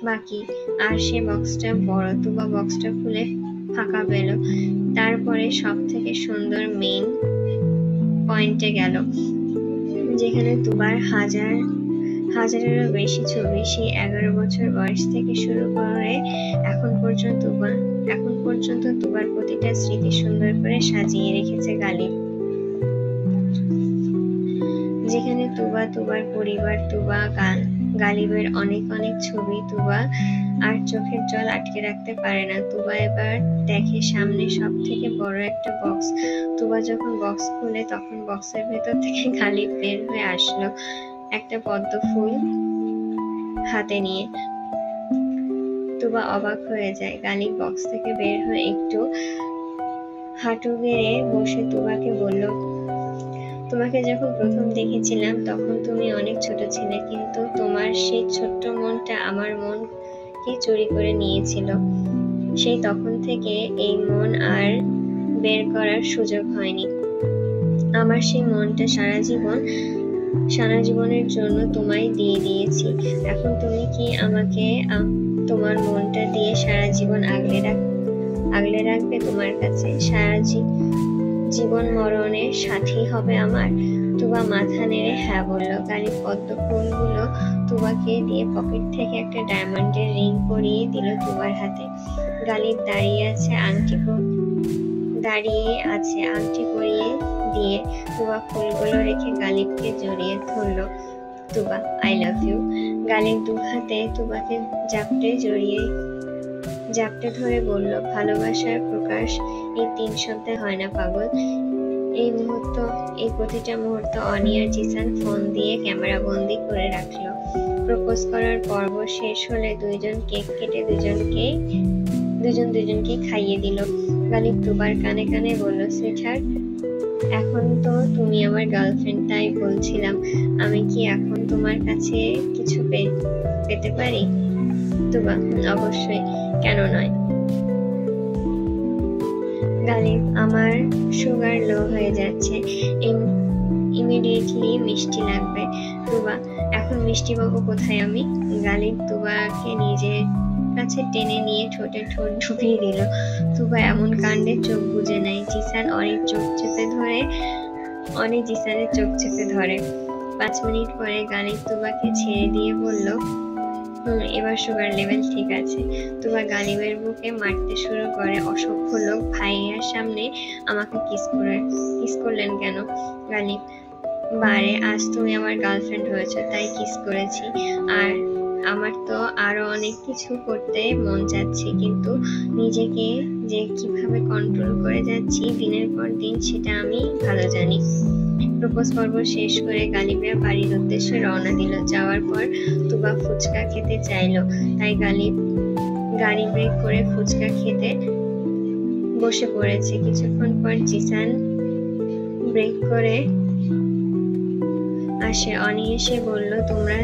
বাকি, আর সে বক্সটা বড়। তুবা বক্সটা খুলে ফাঁকা পেল। তারপরে সব থেকে সুন্দর মেইন পয়েন্টে গেল, যেখানে তুবার হাজারেরও বেশি ছবি। সেই 11 বছর বয়স থেকে শুরু করে এখন পর্যন্ত তুবার প্রতিটা স্মৃতি সুন্দর করে সাজিয়ে রেখেছে গালিব। যেখানে তুবার পরিবার, গালিবের অনেক ছবি। তুবা আর চোখের জল আটকে রাখতে পারে না। তুবা এবার দেখে সামনে সব থেকে বড় একটা বক্স। তুবা যখন বক্স খুলে, তখন বক্সের ভেতর থেকে গালিব বের হয়ে আসলো, একটা পদ্ম ফুল হাতে নিয়ে। তুবা অবাক হয়ে যায়। গালিব বক্স থেকে বের হয়ে একটু হাঁটু গেড়ে বসে তুবাকে বলল, তোমাকে যখন প্রথম দেখেছিলাম তখন তুমি অনেক ছোট ছিলে, কিন্তু তোমার সেই ছোট্ট মনটা আমার মনকে চুরি করে নিয়েছিল। সেই তখন থেকে এই মন আর বের করার সুযোগ হয়নি। আমার সেই মনটা সারা জীবনের জন্য তোমায় দিয়ে দিয়েছি। এখন তুমি কি আমাকে তোমার মনটা দিয়ে সারা জীবন আগলে রাখবে তোমার কাছে? সারা জীবন মরণের সাথী হবে আমার? তুবা মাথা নেড়ে হ্যাঁ বলল। গালিব পদ্ম ফুলগুলো তুবাকে দিয়ে পকেট থেকে একটা ডায়মন্ডের রিং পরিয়ে দিল তুবার হাতে। গালিব দাঁড়িয়ে আছে আংটি পরিয়ে দিয়ে। তুবা ফুলগুলো রেখে গালিবকে জড়িয়ে ধরলো। তুবা, আই লাভ ইউ। গালিব 2 হাতে তুবাকে জাপটে ধরে বলল, ভালোবাসার প্রকাশ এই 3 শব্দে হয় না পাগল। এই প্রতিটা মুহূর্ত অনি আর জিসান ফোন দিয়ে ক্যামেরা বন্দি করে রাখলো। প্রপোজ করার পর্ব শেষ হলে 2জন কেক কেটে দুজনকে খাইয়ে দিল। গালিব তুবার কানে কানে বলল, সুইটহার্ট, এখন তো তুমি আমার গার্লফ্রেন্ড, তাই বলছিলাম আমি কি এখন তোমার কাছে কিছু পেতে পারি? তুবা, অবশ্যই, কেন নয়। গালিব, আমার সুগার লো হয়ে যাচ্ছে, ইমিডিয়েটলি মিষ্টি লাগবে। তুবা, এখন মিষ্টি পাবো কোথায় আমি? গালিব তুবাকে নিজের কাছে টেনে নিয়ে ঠোঁটে ঠোঁট ঢুকিয়ে দিল। তুবা এমন কাণ্ডে চোখ বুজে নেয়। জিসান অনির চোখ চেপে ধরে। অনি জিসানের চোখ চেপে ধরে। 5 মিনিট পরে গালিব তুবাকে ছেড়ে দিয়ে বলল, এবার সুগার লেভেল ঠিক আছে। তুবা গালিবের বুকে মারতে শুরু করে। অসভ্য লোক, ভাইয়ার সামনে আমাকে কিস করলেন কেন? গালিব, বারে, আজ তুমি আমার গার্লফ্রেন্ড হয়েছো তাই কিস করেছি। আর আমার তো আরো অনেক কিছু করতে মন চাচ্ছে, কিন্তু নিজেকে যে কিভাবে কন্ট্রোল করে যাচ্ছি দিনের পর দিন সেটা আমি ভালো জানি। প্রপোজ পর্ব শেষ করে গালিবরা বাড়ির উদ্দেশ্যে রওনা দিল। যাওয়ার পর তুবা ফুচকা খেতে চাইলো, তাই গালিব গাড়ি ব্রেক করে ফুচকা খেতে বসে পড়েছে। কিছুক্ষণ পর জিসান ব্রেক করে আসে। অনি এসে বলল, তোমরা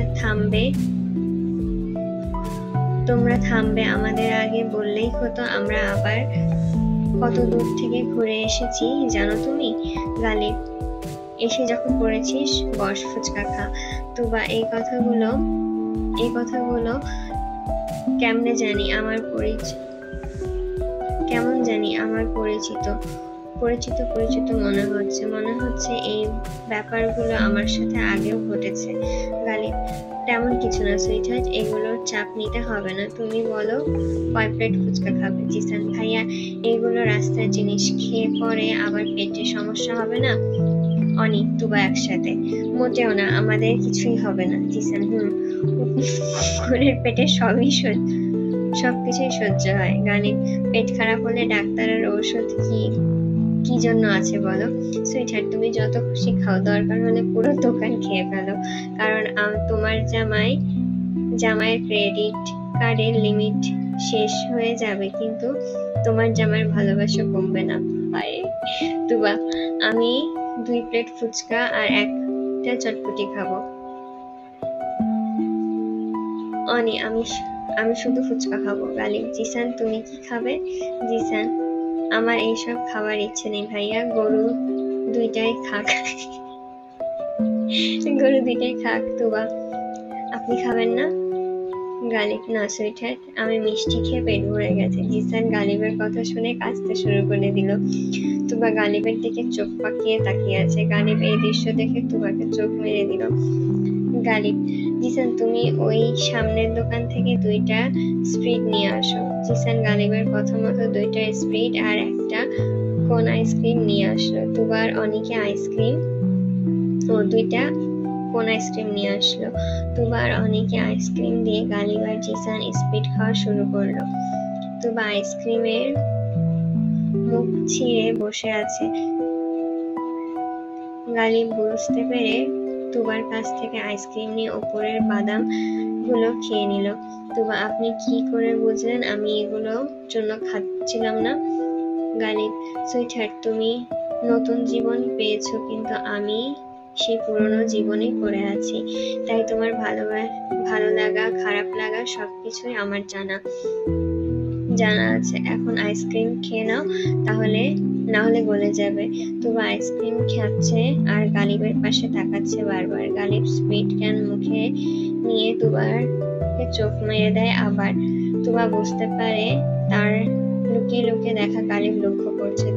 থামবে, আমাদের আগে বললেই হতো, আমরা আবার কত দূর থেকে ঘুরে এসেছি জানো তুমি? গালিব, এসে যখন পড়েছিস বস, ফুচকা খা। তুবা, এই কথাগুলো কেমন জানি আমার পরিচিত মনে হচ্ছে এই ব্যাপারগুলো আমার সাথে আগেও ঘটেছে। গালিব, তেমন কিছু না সুইটহার্ট, এগুলোর চাপ নিতে হবে না। তুমি বলো কয় প্লেট ফুচকা খাবে? জিসান, ভাইয়া, এগুলো রাস্তার জিনিস, খেয়ে পরে আবার পেটের সমস্যা হবে না? অনি, তুবা একসাথে, মোটেও না, আমাদের কিছুই হবে না। জিসান, কুকুরের পেটে সবকিছুই সহ্য হয়। গালিব, পেট খারাপ হলে ডাক্তার আর ঔষধ কি জন্য আছে বলো? সুইটহার্ট, তুমি যত খুশি খাও, দরকার হলে পুরো দোকান খেয়ে ফেলো, কারণ তোমার জামাইয়ের ক্রেডিট কার্ডের লিমিট শেষ হয়ে যাবে, কিন্তু তোমার জামাইয়ের ভালোবাসা কমবে না। হায় তুবা, আমি 2 প্লেট ফুচকা আর 1টা চটপটি খাবো। অনি, আমি শুধু ফুচকা খাবো। গালিব, জিসান, তুমি কি খাবে? জিসান, আমার এইসব খাবার ইচ্ছে নেই ভাইয়া, গরু দুইটাই খাক। তুবা, আপনি খাবেন না? গালিব, না সুইটহার্ট, আমি মিষ্টি খেয়ে পেট ভরে গেছে। জিসান গালিবের কথা শুনে কাঁদতে শুরু করে দিল। তুবা গালিবের দিকে চোখ পাকিয়ে তাকিয়ে আছে। গালিব এই দৃশ্য দেখে তুবাকে চোখ মেরে দিল। গালিব, জিসান, তুমি ওই সামনের দোকান থেকে 2টা স্প্রিট নিয়ে আসো। জিসান গালিবের কথা মতো 2টা স্প্রিট আর 1টা কোন আইসক্রিম নিয়ে আসলো। তুবার অনিকে 2টা কোন আইসক্রিম নিয়ে আসলো। তুবার অনিকে আইসক্রিম দিয়ে গালিব আর জিসান স্প্রিট খাওয়া শুরু করলো। তুবা আইসক্রিমের মুখ ছিঁড়ে বসে আছে। গালিব বুঝতে পেরে তুবার কাছ থেকে আইসক্রিম নিয়ে ওপরের বাদাম গুলো খেয়ে নিল। তুবা, আপনি কি করে বুঝলেন আমি এগুলোর জন্য খাচ্ছিলাম না? গালিব, সুইটহার্ট, তুমি নতুন জীবন পেয়েছো, কিন্তু আমি সেই পুরনো জীবনেই পড়ে আছি, তাই তোমার ভালো লাগা খারাপ লাগা সবকিছুই আমার জানা আছে। এখন আইসক্রিম খেয়ে নাও, না হলে গলে যাবে। তুবা আইসক্রিম খাচ্ছে আর গালিবের পাশে তাকাচ্ছে বারবার। গালিব স্প্রিট ক্যান মুখে নিয়ে তুবারকে চোখ মেরে দেয় আবার। তুবা বুঝতে পারে তার লুকিয়ে দেখা গালিব লক্ষ্য করছে।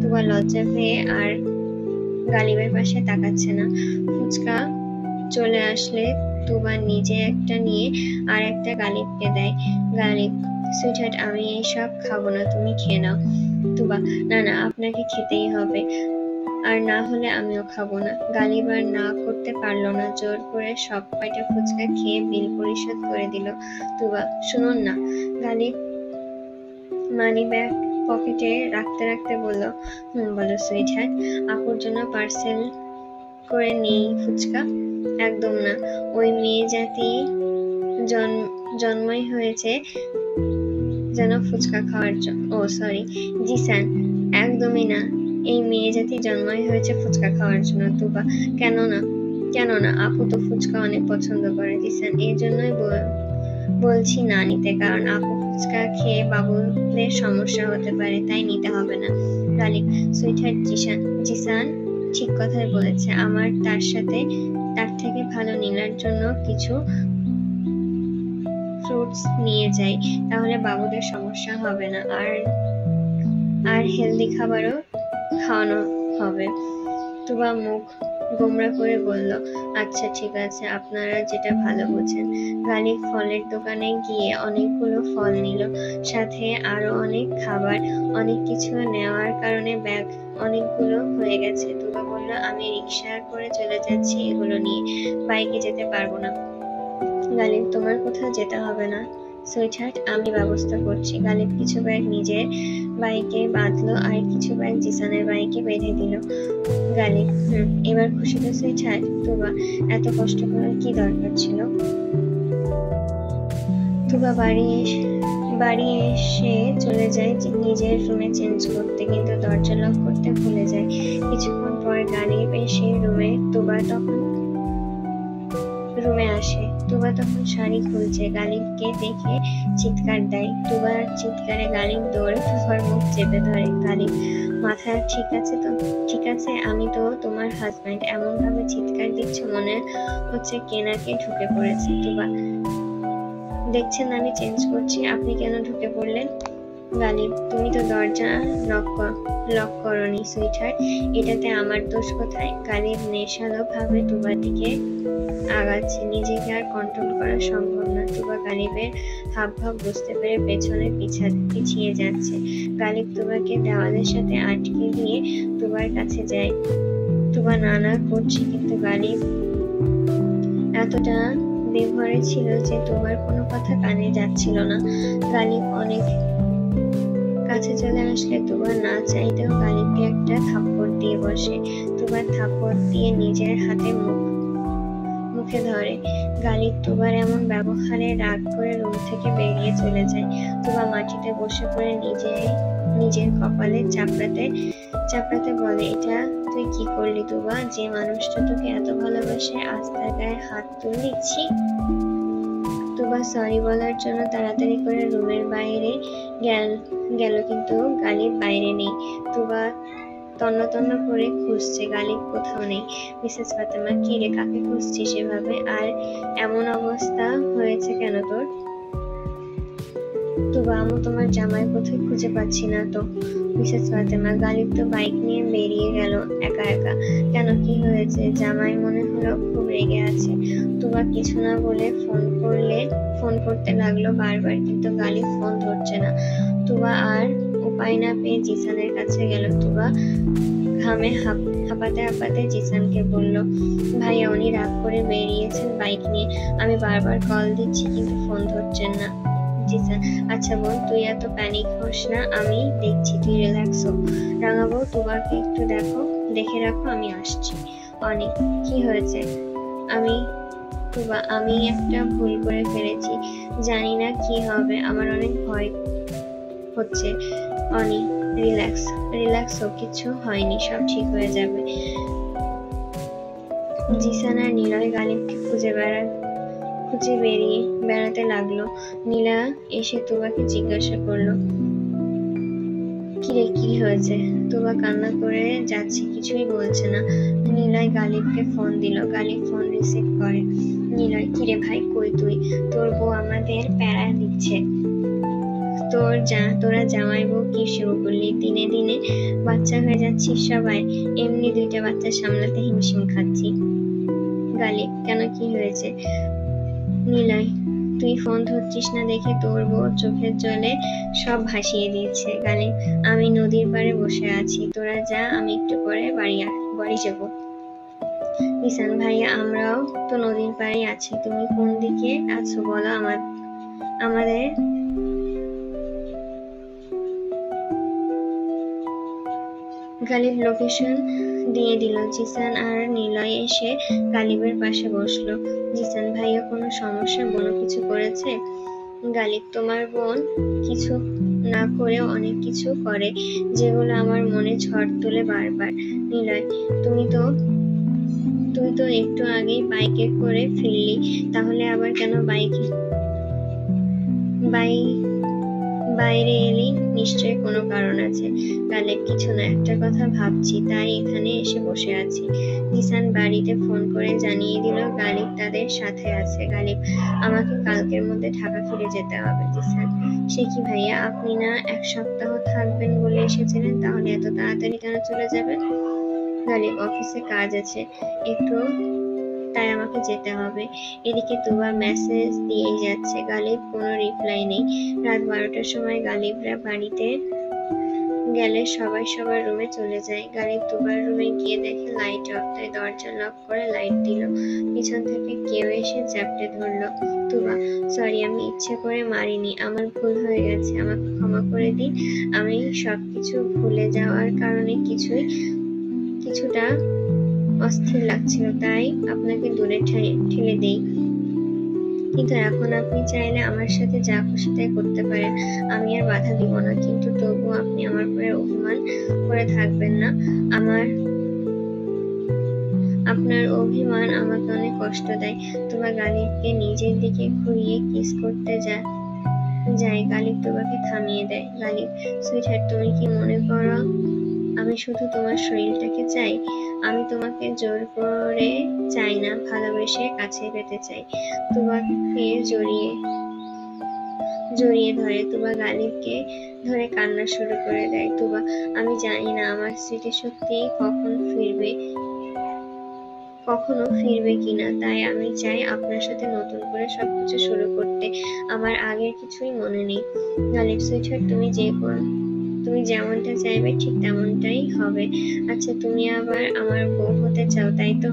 তুবা লজ্জা পেয়ে আর গালিবের পাশে তাকাচ্ছে না। ফুচকা চলে আসলে তুবা নিজে একটা নিয়ে আর একটা গালিবকে দেয়। গালিব, সুইটহার্ট আমি এইসব খাবো না, তুমি খেয়ে নাও। তুবা না না, আপনাকে খেতেই হবে, আর না হলে আমিও খাবো না। গালিব আর না করতে পারলো না, জোর করে সব কয়টা ফুচকা খেয়ে বিল পরিশোধ করে দিল। তুবা শুনুন না। গালিব মানি ব্যাগ পকেটে রাখতে রাখতে বলল, বলো সুইটহার্ট, আপুর জন্য পার্সেল করে নেই ফুচকা? একদম না, ওই মেয়ে জাতি জন্মই হয়েছে যেন ফুচকা খাওয়ার জন্য। ও সরি জিসান, একদমই না, এই মেয়ে জাতি জন্মই হয়েছে ফুচকা খাওয়ার জন্য। তুবা কেন না? কেন না, আপু তো ফুচকা অনেক পছন্দ করে। জিসান এই জন্যই বলছি না নিতে, কারণ আপু ফুচকা খেয়ে বাবুদের সমস্যা হতে পারে, তাই নিতে হবে না। গালিব সুইটহার্ট, জিসান ঠিক কথাই বলেছে, আমার তার থেকে ভালো নীলার জন্য কিছু ফ্রুটস নিয়ে যাই, তাহলে বাবুদের সমস্যা হবে না, আর হেলদি খাবারও খাওয়ানো হবে। তুবা মুখ গোমরা করে বলল, আচ্ছা ঠিক আছে, আপনারা যেটা ভালো বোঝেন। গালিব ফলের দোকানে গিয়ে অনেকগুলো ফল নিল, সাথে আরো অনেক খাবার। অনেক কিছু নেওয়ার কারণে ব্যাগ অনেকগুলো হয়ে গেছে। তুবা বলল, আমি রিক্সা করে চলে যাচ্ছি এগুলো নিয়ে, বাইকে যেতে পারবো না। গালিব তোমার কোথাও যেতে হবে না সুইটহার্ট, আমি ব্যবস্থা করছি। গালিব কিছু ব্যাগ নিজের বাইকে বাঁধলো আর কিছু ব্যাগ জিসানের বাইকে বেঁধে দিল। গালিব এবার খুশি তো সুইটহার্ট? তুবা এত কষ্ট করার কি দরকার ছিল? তুবা বাড়ি এসে চলে যায় নিজের রুমে চেঞ্জ করতে, কিন্তু দরজা লক করতে ভুলে যায়। কিছুক্ষণ পর গালিব এসে রুমে আসে। তুবা তখন শাড়ি খুলছে। গালিবকে দেখে চিৎকার দেয়। তুবার চিৎকারে গালিব দৌড়ে তুবার মুখ চেপে ধরে। গালিব মাথা ঠিক আছে তো? ঠিক আছে, আমি তো তোমার হাজবেন্ড। এমন ভাবে চিৎকার দিচ্ছ মনে হচ্ছে কেনাকে ঢুকে পড়েছে। তুবা দেখছেন আমি চেঞ্জ করছি, আপনি কেন ঢুকে পড়লেন? গালিব তুমি তো দরজা লক করনি সুইটহার্ট, এটাতে আমার দোষ কোথায়? গালিব নেশালো ভাবে তুবার দিকে আগাচ্ছে, নিজেকে আর কন্ট্রোল করা সম্ভব না। তুবা গালিবের হাবভাব বুঝতে পেরে পেছনে পিছিয়ে যাচ্ছে। গালিব তুবাকে দেওয়ালের সাথে আটকে দিয়ে তুবার কাছে যায়। তুবা না করছে, কিন্তু গালিব এতটা বেঘরে ছিল যে তুবার কোনো কথা কানে যাচ্ছিল না। গালিব অনেক কাছে চলে আসলে তুবা না চাইতেও গালিবকে একটা থাপ্পড় দিয়ে বসে। তুবার থাপ্পড় দিয়ে নিজের হাতে মুখে ধরে। গালিব তুবার এমন ব্যবহারে রাগ করে রুম থেকে বেরিয়ে চলে যায়। তুবা মাটিতে বসে পড়ে নিজের কপালে চাপড়াতে বলে, এটা তুই কি করলি তুবা? যে মানুষটা তোকে এত ভালোবাসে আজ তার গায়ে হাত তুললি? ছি! তুবা সরি বলার জন্য তাড়াতাড়ি করে রুমের বাইরে গেল, কিন্তু গালিব বাইরে নেই। তুবা তন্ন করে খুঁজছে, গালিব কোথাও নেই। মিসেস ফাতেমা, কি রে, কাকে খুঁজছিস এভাবে? আর এমন অবস্থা হয়েছে কেন তোর? তুবা আমু, তোমার জামাই কোথায় খুঁজে পাচ্ছি না তো। মিসেস ফাতেমা, গালিব তো বাইক নিয়ে বেরিয়ে গেল একা একা। কেন, কি হয়েছে? জামাই মনে হলো খুব রেগে আছে। তুবা কিছু না বলে ফোন করতে লাগলো বারবার, কিন্তু গালিব ফোন ধরছে না। তুবা আর উপায় না পেয়ে জিসানের কাছে গেল। তুবা ঘামে হাঁপাতে জিসানকে বলল, ভাইয়া উনি রাগ করে বেরিয়েছেন বাইক নিয়ে, আমি বারবার কল দিচ্ছি কিন্তু ফোন ধরছেন না। জিসান, আচ্ছা বোন, তুই এত প্যানিক হোস না, আমি দেখছি, তুই রিল্যাক্স হো। রাঙাবো, তুবাকে একটু দেখে রাখো, আমি আসছি। অনেক কি হয়েছে? আমি একটা ভুল করে ফেলেছি, জানি না কি হবে, আমার অনেক ভয় হচ্ছে। অনি রিল্যাক্স হো, কিছু হয়নি, সব ঠিক হয়ে যাবে। জিসান আর নিলয় গালিবকে খুঁজে বেড়াতে লাগলো। নীলা এসে তুবাকে জিজ্ঞাসা করলো, কিরে, কি হয়েছে? তুবা কান্না করে যাচ্ছে, কিছুই বলছে না। নিলয় গালিবকে ফোন দিল। গালিব ফোন রিসিভ করে। নিলয়, কিরে ভাই, কই তুই? তোর বউ আমাদের প্যারা দিচ্ছে। তোরা জামাই বউ কি শুরু করলি? দিনে দিনে বাচ্চা হয়ে যাচ্ছিস সবাই, এমনি 2টা বাচ্চা সামলাতে হিমশিম খাচ্ছি। গালিব, কেন, কি হয়েছে? নিলয়, তুই ফোন ধরছিস না দেখে তোর বউ চোখের জলে সব ভাসিয়ে দিয়েছে। গালিব, আমি নদীর পাড়ে বসে আছি, তোরা যা, আমি একটু পরে বাড়ি যাব। জিসান, ভাইয়া আমরাও তো নদীর পাড়ে আছি, তুমি কোন দিকে আছো বলো আমাদের। গালিব লোকেশন দিয়ে দিল। জিসান আর নিলয় এসে গালিবের পাশে বসলো। জিসান, ভাইয়া কোনো সমস্যা, বোন কিছু করেছে? গালিব, তোমার বোন কিছু না করেও অনেক কিছু করে, যেগুলো আমার মনে ঝড় তুলে বারবার। নিলয়, তুই তো একটু আগেই বাইকে করে ফিরলি, তাহলে আবার কেন বাইরে এলি? নিশ্চয়ই কোনো কারণ আছে। গালিব, কিছু না, একটা কথা ভাবছি, তাই এখানে এসে বসে আছি। জিসান বাড়িতে ফোন করে জানিয়ে দিল গালিব তাদের সাথে আছে। গালিব, আমাকে কালকের মধ্যে ঢাকা ফিরে যেতে হবে। জিসান, সে কি ভাইয়া, আপনি না 1 সপ্তাহ থাকবেন বলে এসেছিলেন, তাহলে এত তাড়াতাড়ি কেন চলে যাবেন? গালিব, অফিসে কাজ আছে একটু, তাই আমাকে যেতে হবে। এদিকে তুবা মেসেজ দিয়েই যাচ্ছে। গালিব কোনো রিপ্লাই নেই। রাত 12টার সময় গালিবরা বাড়িতে গেলে সবাই সবার রুমে চলে যায়। গালিব তুবার রুমে গিয়ে দেখে লাইট অফ, তাই দরজা লক করে লাইট দিল। পিছন থেকে কেউ এসে চ্যাপটে ধরলো। তুবা, সরি, আমি ইচ্ছে করে মারিনি, আমার ভুল হয়ে গেছে, আমাকে ক্ষমা করে দিন। আমি সবকিছু ভুলে যাওয়ার কারণে কিছুটা অস্থির লাগছিল, তাই আপনাকে দূরে ঠেলে দেই। কিন্তু এখন আপনি চাইলে আমার সাথে যা খুশি তাই করতে পারেন, আমি আর বাধা দিব না। কিন্তু তবুও আপনি আমার উপরে অভিমান করে থাকবেন না। আপনার অভিমান আমাকে অনেক কষ্ট দেয়। তোমার গালিবকে নিজের দিকে ঘুরিয়ে কিস করতে যায়। গালিব তোমাকে থামিয়ে দেয়। গালিব, সুইটহার্ট, তুমি কি মনে করো আমি শুধু তোমার শরীরটাকে চাই? আমি তোমাকে জোর করে চাই না, ভালোবেসে কাছে পেতে চাই। তোমাকে জড়িয়ে ধরে। তুবা গালিবকে ধরে কান্না শুরু করে দেয়। তুবা, আমি জানি না আমার স্মৃতিশক্তি কখনো ফিরবে কিনা, তাই আমি চাই আপনার সাথে নতুন করে সবকিছু শুরু করতে। আমার আগের কিছুই মনে নেই। গালিব, সুইটহার্ট, তুমি যেমনটা চাইবে ঠিক তেমনটাই হবে। আচ্ছা, তুমি আবার আমার বউ হতে চাও, তাই তো?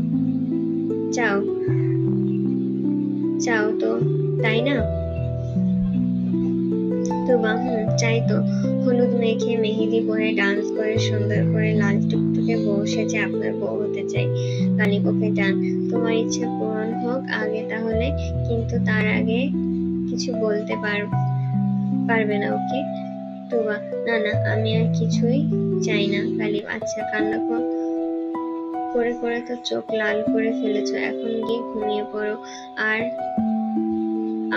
চাও তো, তাই না? তুবা, চাই তো। হলুদ মেখে, মেহেদি পরে, ডান্স করে, সুন্দর করে লাল টুকটুকে বউ সেজে আপনার বউ হতে চাই। গালিব, ওকে ডান, তোমার ইচ্ছা পূরণ হোক আগে তাহলে, কিন্তু তার আগে কিছু বলতে পারবে না, ওকে? তুবা, না, আমি আর কিছুই চাই না। গালিব, আচ্ছা, কান্না করে করে তো চোখ লাল করে ফেলেছো, এখন গিয়ে ঘুমিয়ে পড়ো। আর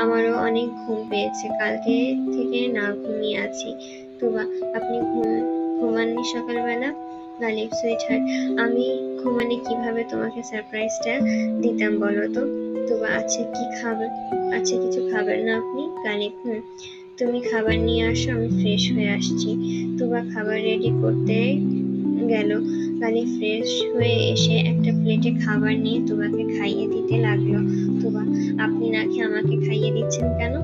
আমারও অনেক ঘুম পেয়েছে, কালকে থেকে না ঘুমিয়ে আছি। তুবা, আপনি ঘুমাননি সকালবেলা? গালিব, সুইটহার্ট, আমি ঘুমালে কিভাবে তোমাকে সারপ্রাইজটা দিতাম বলো তো? তুবা, আচ্ছা কিছু খাবেন না আপনি? গালিব, তুমি খাবার নিয়ে আসো, আমি ফ্রেশ হয়ে আসছি। তুবা খাবার রেডি করতে গেল। গালিব ফ্রেশ হয়ে এসে একটা প্লেটে খাবার নিয়ে তুবাকে খাইয়ে দিতে লাগলো। তুবা, আপনি না খেয়ে আমাকে খাইয়ে দিচ্ছেন কেন?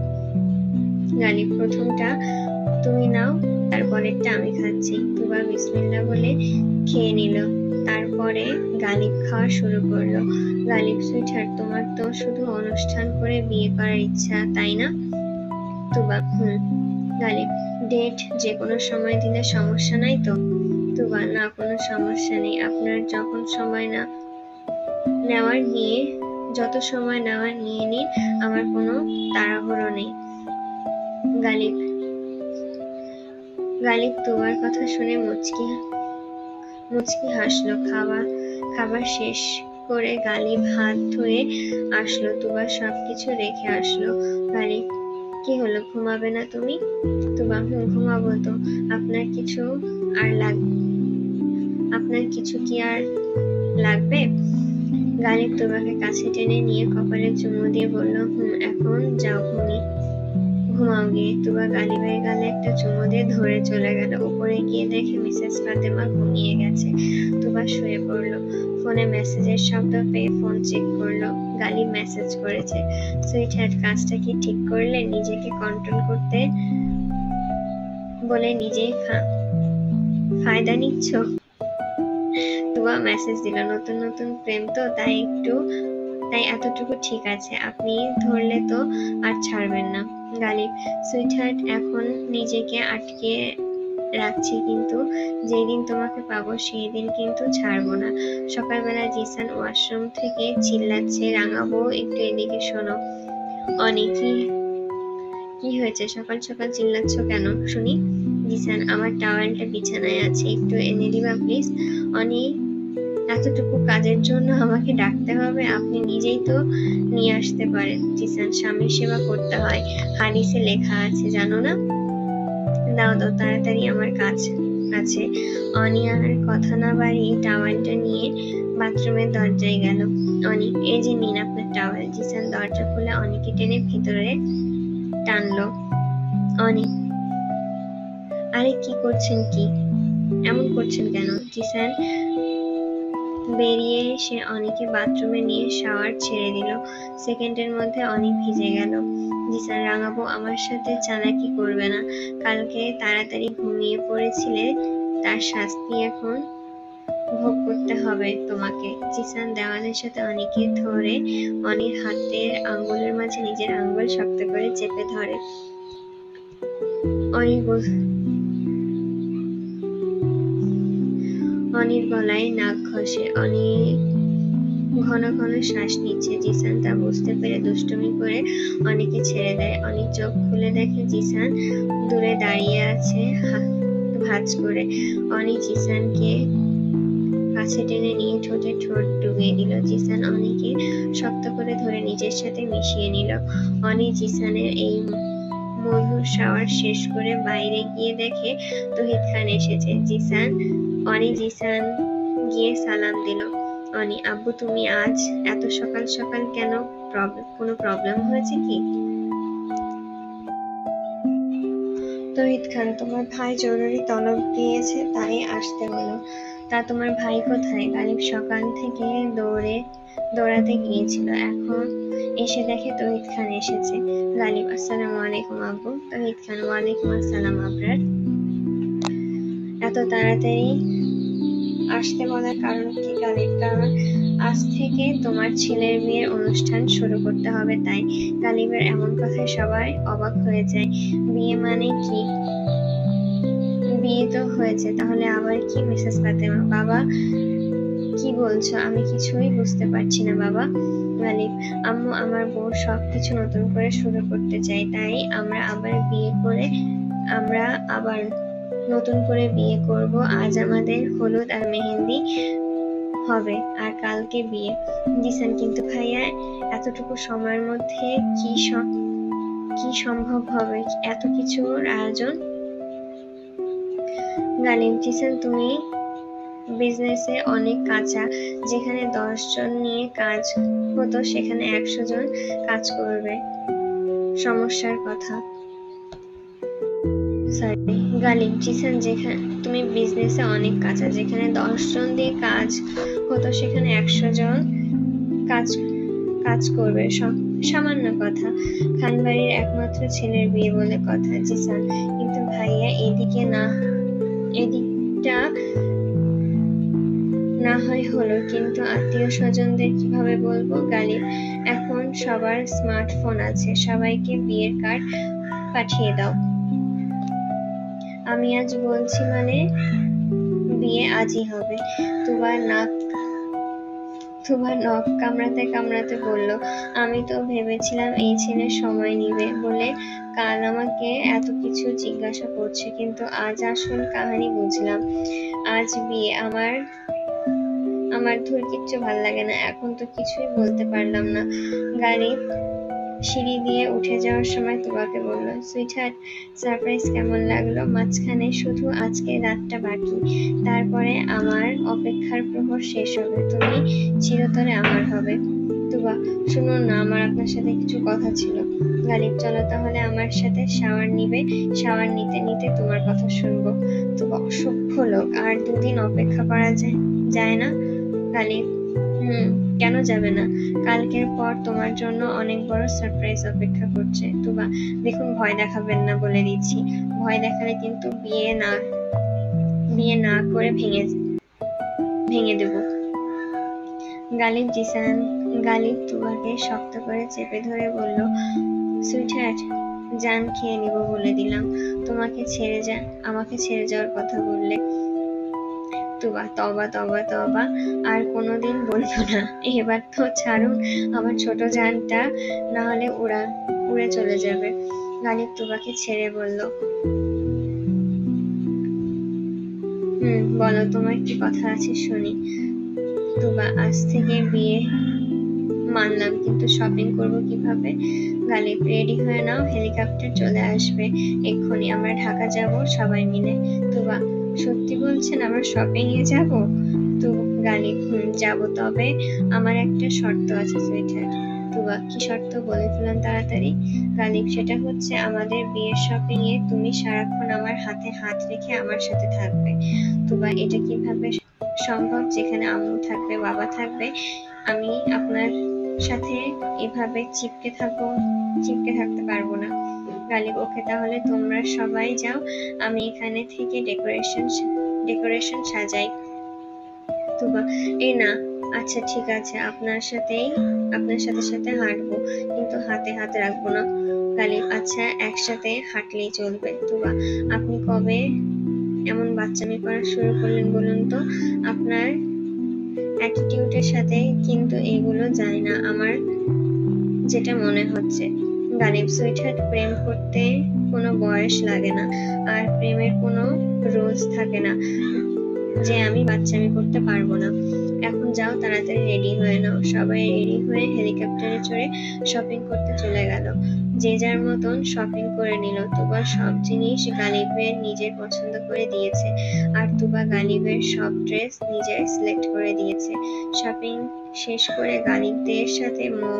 গালিব, প্রথমটা তুমি নাও, তারপরেরটা আমি খাচ্ছি। তুবা বিসমিল্লাহ বলে খেয়ে নিল। তারপরে গালিব খাওয়া শুরু করলো। গালিব, সুইটহার্ট, তোমার তো শুধু অনুষ্ঠান করে বিয়ে করার ইচ্ছা, তাই না? তুবা, গালিব, ডেট যে কোনো সময় দিলে সমস্যা নাই তো? তুবা, না, কোনো সমস্যা নেই, আপনার যত সময় নেওয়ার নিয়ে নিন, আমার কোনো তাড়াহুড়ো নেই। গালিব তুবার কথা শুনে মুচকি হাসলো। খাবার শেষ করে গালিব হাত ধুয়ে আসলো। তুবা সবকিছু রেখে আসলো। গালিব, কি হলো, ঘুমাবে না তুমি? তুবা, ঘুমাবো তো। আপনার কিছু কি আর লাগবে? গালিব তুবাকে কাছে টেনে নিয়ে কপালে চুমু দিয়ে বলল, এখন যাও, ঘুমাও গিয়ে। তুবা গালিবের গালে একটা চুমু দিয়ে ধরে চলে গেল। উপরে গিয়ে দেখে মিসেস ফাতেমা ঘুমিয়ে গেছে। তুবা শুয়ে পড়লো। ফোনে মেসেজের শব্দ পেয়ে ফোন চেক করলো। গালিব মেসেজ করেছে, সুইটহার্ট কাজটা কি ঠিক করলে? নিজেকে কন্ট্রোল করতে বলে নিজেই ফায়দা নিচ্ছ? তুবা মেসেজ দিল, নতুন নতুন প্রেম তো, তাই এতটুকু ঠিক আছে, আপনি ধরলে তো আর ছাড়বেন না। গালিব, সুইটহার্ট এখন নিজেকে আটকে রাখছি, কিন্তু যেদিন তোমাকে পাবো সেই দিন কিন্তু ছাড়বো না। সকালবেলা জিসান ওয়াশরুম থেকে চিল্লাচ্ছে, রাঙাবো একটু এদিকে শোনো। অনি, কি হয়েছে? সকাল সকাল চিল্লাচ্ছ কেন শুনি? জিসান, আমার টাওয়েলটা বিছানায় আছে, একটু এনে দিবা প্লিজ? অনি, এতটুকু কাজের জন্য আমাকে ডাকতে হবে? আপনি নিজেই তো নিয়ে আসতে পারেন। জিসান, স্বামীর সেবা করতে হয়, হাদিসে লেখা আছে, জানো না? দাও দাও তাড়াতাড়ি, আমার কাজ আছে। অনি আর কথা না বাড়িয়ে টাওয়েলটা নিয়ে বাথরুমের দরজায় গেল। অনি, এই যে নিন আপনার টাওয়েল। জিসান দরজা খুলে অনিকে টেনে ভিতরে টানলো। অনি, আরে কি করছেন? কি এমন করছেন কেন? জিসান বেরিয়ে এসে অনিকে বাথরুমে নিয়ে শাওয়ার ছেড়ে দিল। সেকেন্ডের মধ্যে অনি ভিজে গেল। জিসান, রাঙাবো আমার সাথে চালাকি করবে না। কালকে তাড়াতাড়ি ঘুমিয়ে পড়েছিলে, তার শাস্তি এখন ভোগ করতে হবে তোমাকে। জিসান দেওয়ালের সাথে অনিকে ধরে অনির হাতের আঙ্গুলের মাঝে নিজের আঙ্গুল শক্ত করে চেপে ধরে। অনির গলায় নাক ঘষে। অনি ঘন ঘন শ্বাস নিচ্ছে। জিসান তা বুঝতে পেরে দুষ্টুমি করে অনিকে ছেড়ে দেয়। অনি চোখ খুলে দেখে জিসান দূরে দাঁড়িয়ে আছে ভাঁজ করে। অনি জিসানকে কাছে টেনে নিয়ে ঠোঁটে ঠোঁট ডুবিয়ে দিল। জিসান অনিকে শক্ত করে ধরে নিজের সাথে মিশিয়ে নিল। অনি জিসানের এই মধুর শাওয়ার শেষ করে বাইরে গিয়ে দেখে তহিদ খান এসেছে। অনি জিসান গিয়ে সালাম দিল। অনি, আব্বু তুমি আজ এত সকাল সকাল কেন? কোনো প্রবলেম হয়েছে কি? তহিদ খান, তোমার ভাই জরুরি তলব দিয়েছে, তাই আসতে হলো। তা তোমার ভাই কোথায়? গালিব সকাল থেকে দৌড়াতে গিয়েছিল, এখন এসে দেখে তহিদ খান এসেছে। গালিব, আসসালামু আলাইকুম আব্বু। তহিদ খান, ওয়ালাইকুম আসসালাম আবরার। এত তাড়াতাড়ি আসতে বলার কারণ কি? গালিব, কারণ আজ থেকে তোমার ছেলের বিয়ের অনুষ্ঠান শুরু করতে হবে, তাই। গালিবের এমন কথায় সবাই অবাক হয়ে যায়। বিয়ে মানে কি? বিয়ে তো হয়েছে, তাহলে আবার কি? মিসেস ফাতেমা, বাবা কি বলছো? আমি কিছুই বুঝতে পারছি না বাবা। গালিব, আম্মু, আমার বউ সবকিছু নতুন করে শুরু করতে চাই, তাই আমরা আবার নতুন করে বিয়ে করব। আজ আমাদের হলুদ আর মেহেন্দি হবে, আর কালকে বিয়ে। জিসান, কিন্তু ভাইয়া এতটুকু সময়ের মধ্যে কি সম্ভব হবে এত কিছুর আয়োজন? গালিব, জিসান, তুমি বিজনেসে অনেক কাঁচা, যেখানে 10 জন নিয়ে কাজ হতো সেখানে 100 জন কাজ করবে, সমস্যার কথা। সরি গালিব, জিসান, তুমি বিজনেসে অনেক কাঁচা, যেখানে 10 জন দিয়ে কাজ হতো সেখানে 100 জন কাজ করবে, সামান্য কথা। খানবাড়ির একমাত্র ছেলের বিয়ে বলে কথা। জিসান, কিন্তু ভাইয়া এদিকটা না হয় হলো, কিন্তু আত্মীয় স্বজনদের কিভাবে বলবো? গালিব, এখন সবার স্মার্টফোন আছে, সবাইকে বিয়ের কার্ড পাঠিয়ে দাও। আমি আজ বলছি মানে বিয়ে আজই হবে। তুবার নখ কামড়াতে কামড়াতে বলল, আমি তো ভেবেছিলাম এই ছেলে সময় নিবে বলে কাল আমাকে এত কিছু জিজ্ঞাসা করছে, কিন্তু আজ আসল কাহিনী বুঝলাম। আজ বিয়ে। আমার ধুর কিচ্ছু ভাল লাগে না, এখন তো কিছুই বলতে পারলাম না। গাড়ি সিঁড়ি দিয়ে উঠে যাওয়ার সময় তুবাকে বলল, সুইটহার্ট, সারপ্রাইজ কেমন লাগলো? মাঝখানে শুধু আজকে রাতটা বাকি, তারপরে আমার অপেক্ষার প্রহর শেষ হবে, তুমি চিরতরে আমার হবে। তুবা, শুনুন না, আমার আপনার সাথে কিছু কথা ছিল। গালিব চলো তাহলে আমার সাথে শাওয়ার নিবে, শাওয়ার নিতে নিতে তোমার কথা শুনবো। তো অসভ্য লোক, আর 2 দিন অপেক্ষা করা যায় না? গালিব কেন যাবে না? কালকের পর তোমার জন্য অনেক বড় সারপ্রাইজ অপেক্ষা করছে। তুবা দেখুন, ভয় দেখাবেন না বলে দিচ্ছি, ভয় দেখালে কিন্তু বিয়ে না করে ভেঙে দেব। গালিব তুবাকে শক্ত করে চেপে ধরে বলল, সুইটহার্ট, জান খেয়ে নিব বলে দিলাম, আমাকে ছেড়ে যাওয়ার কথা বললে। তুবা তবা তবা তবা, আর কোনোদিন বলবো না। এবার তো ছাড়ুন আমার ছোট জানটা, না হলে উড়ে চলে যাবে। গালিব তুবাকে ছেড়ে বলল, বলো, তোমার কি কথা আছে শুনি। তুবা আজ থেকে বিয়ে মানলাম, কিন্তু শপিং করব কিভাবে? গালিব রেডি হয়ে নাও, হেলিকপ্টার চলে আসবে এক্ষুনি, আমরা ঢাকা যাব সবাই মিলে। তুবা সত্যি বলছেন আমরা শপিং এ যাব? তো গালিব যাব, তবে আমার একটা শর্ত আছে সুইটহার্ট। তুবা কি শর্ত, বলে ফেলেন তাড়াতাড়ি। গালিব সেটা হচ্ছে আমাদের বিয়ের শপিং এ তুমি সারাক্ষণ আমার হাতে হাত রেখে আমার সাথে থাকবে। তুবা এটা কিভাবে সম্ভব? যেখানে আম্মু থাকবে, বাবা থাকবে, আমি আপনার সাথে এভাবে চিপকে থাকতে পারবো না। গালিব ওকে, তাহলে তোমরা সবাই যাও, আমি এখানে থেকে ডেকোরেশন সাজাই। তুবা এই না, আচ্ছা ঠিক আছে, আপনার সাথে হাঁটবো, কিন্তু হাতে হাত রাখবো না। গালিব আচ্ছা, একসাথে হাঁটলেই চলবে। তুবা আপনি কবে এমন বাচ্চামি করা শুরু করলেন বলুন তো? আপনার অ্যাটিটিউডের সাথে কিন্তু এগুলো যায় না আমার যেটা মনে হচ্ছে। গালিব সুইটহার্ট, প্রেম করতে কোনো বয়স লাগে না, আর প্রেমের কোনো রুলস থাকে না যে আমি বাচ্চামি করতে পারবো না। এখন যাও, তাড়াতাড়ি রেডি হয়ে নাও। সবাই রেডি হয়ে হেলিকপ্টারে চড়ে শপিং করতে চলে গেল। যে যার মতন শপিং করে নিল। তুবা সব জিনিস গালিবের নিজের পছন্দ করে দিয়েছে, আর তুবা গালিবের সব ড্রেস নিজের সিলেক্ট করে দিয়েছে। শপিং শেষ করে গালিবদের সাথে মো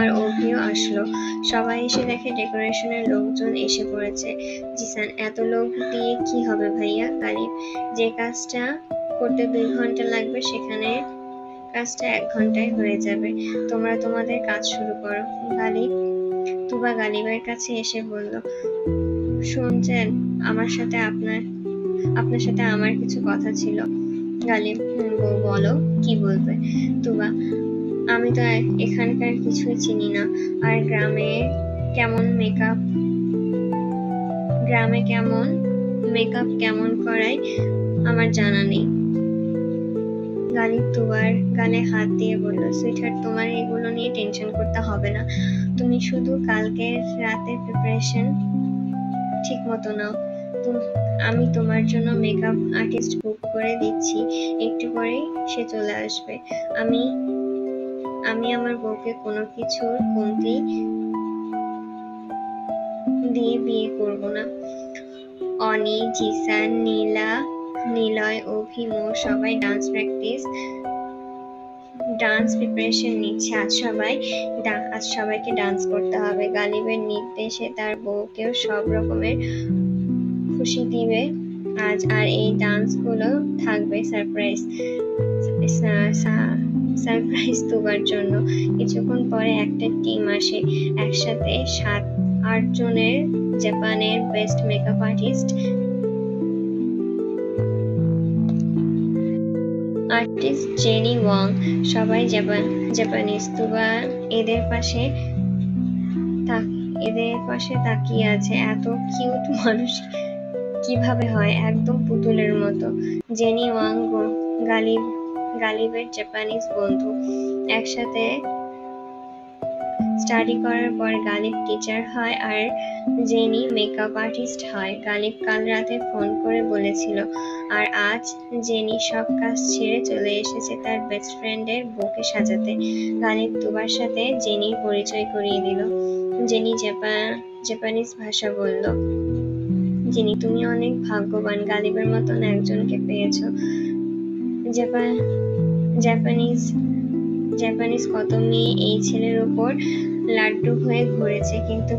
আর অভিও আসলো। সবাই এসে দেখে ডেকোরেশনের লোকজন এসে পড়েছে। জিসান এত লোক দিয়ে কি হবে ভাইয়া? গালিব যে কাজটা করতে 2 ঘন্টা লাগবে সেখানে কাজটা 1 ঘন্টায় হয়ে যাবে। তোমরা তোমাদের কাজ শুরু করো। তুবা গালিবের কাছে এসে বলল, শুনছেন, আপনার সাথে আমার কিছু কথা ছিল। গালিব বলো, কি বলবে? তুবা আমি তো এখানকার কিছুই চিনি না, আর গ্রামে কেমন মেকআপ কেমন করায় আমার জানা নেই। গালিব তুবার গালে হাত দিয়ে বলল, সুইটহার্ট, তোমার এগুলো নিয়ে টেনশন করতে হবে না, তুমি শুধু কালকের রাতে প্রিপারেশন ঠিক মতো নাও। আমি তোমার জন্য মেকআপ আর্টিস্ট বুক করে দিচ্ছি, একটু পরেই সে চলে আসবে। আমি আমার বউকে কোনো কিছুর কমতি দিয়ে বিয়ে করব না। অনি, জিসান, নিলয়, অভি, মো সবাই ডান্স প্রিপারেশন নিচ্ছে। আজ সবাইকে ডান্স করতে হবে। গালিবের নির্দেশে তার বউকেও সব রকমের খুশি দিবে আজ, আর এই ডান্সগুলো থাকবে সারপ্রাইজ তুবার জন্য। কিছুক্ষণ পরে একটা টিম আসে, একসাথে 7-8 জনের জাপানের best makeup artist jenny Wang, সবাই জাপানিজ। তুবা এদের পাশে তাকিয়ে আছে। এত কিউট মানুষ কিভাবে হয়, একদম পুতুলের মতো। জেনি ওয়াং গালিবের জাপানিজ বন্ধু। একসাথে স্টাডি করার পর গালিব টিচার হয় আর জেনি মেকআপ আর্টিস্ট হয়। গালিব কাল রাতে ফোন করে বলেছিল, আর আজ জেনি সব কাজ ছেড়ে চলে এসেছে তার বেস্ট ফ্রেন্ডের বউকে সাজাতে। গালিব তুবার সাথে জেনির পরিচয় করিয়ে দিল। জেনি জাপানিজ ভাষা বলল, জেনি তুমি অনেক ভাগ্যবান, গালিবের মতন একজনকে পেয়েছো। জাপানিজ কত মেয়ে এই ছেলের উপর লাড্ডু হয়ে ঘুরেছে, কিন্তু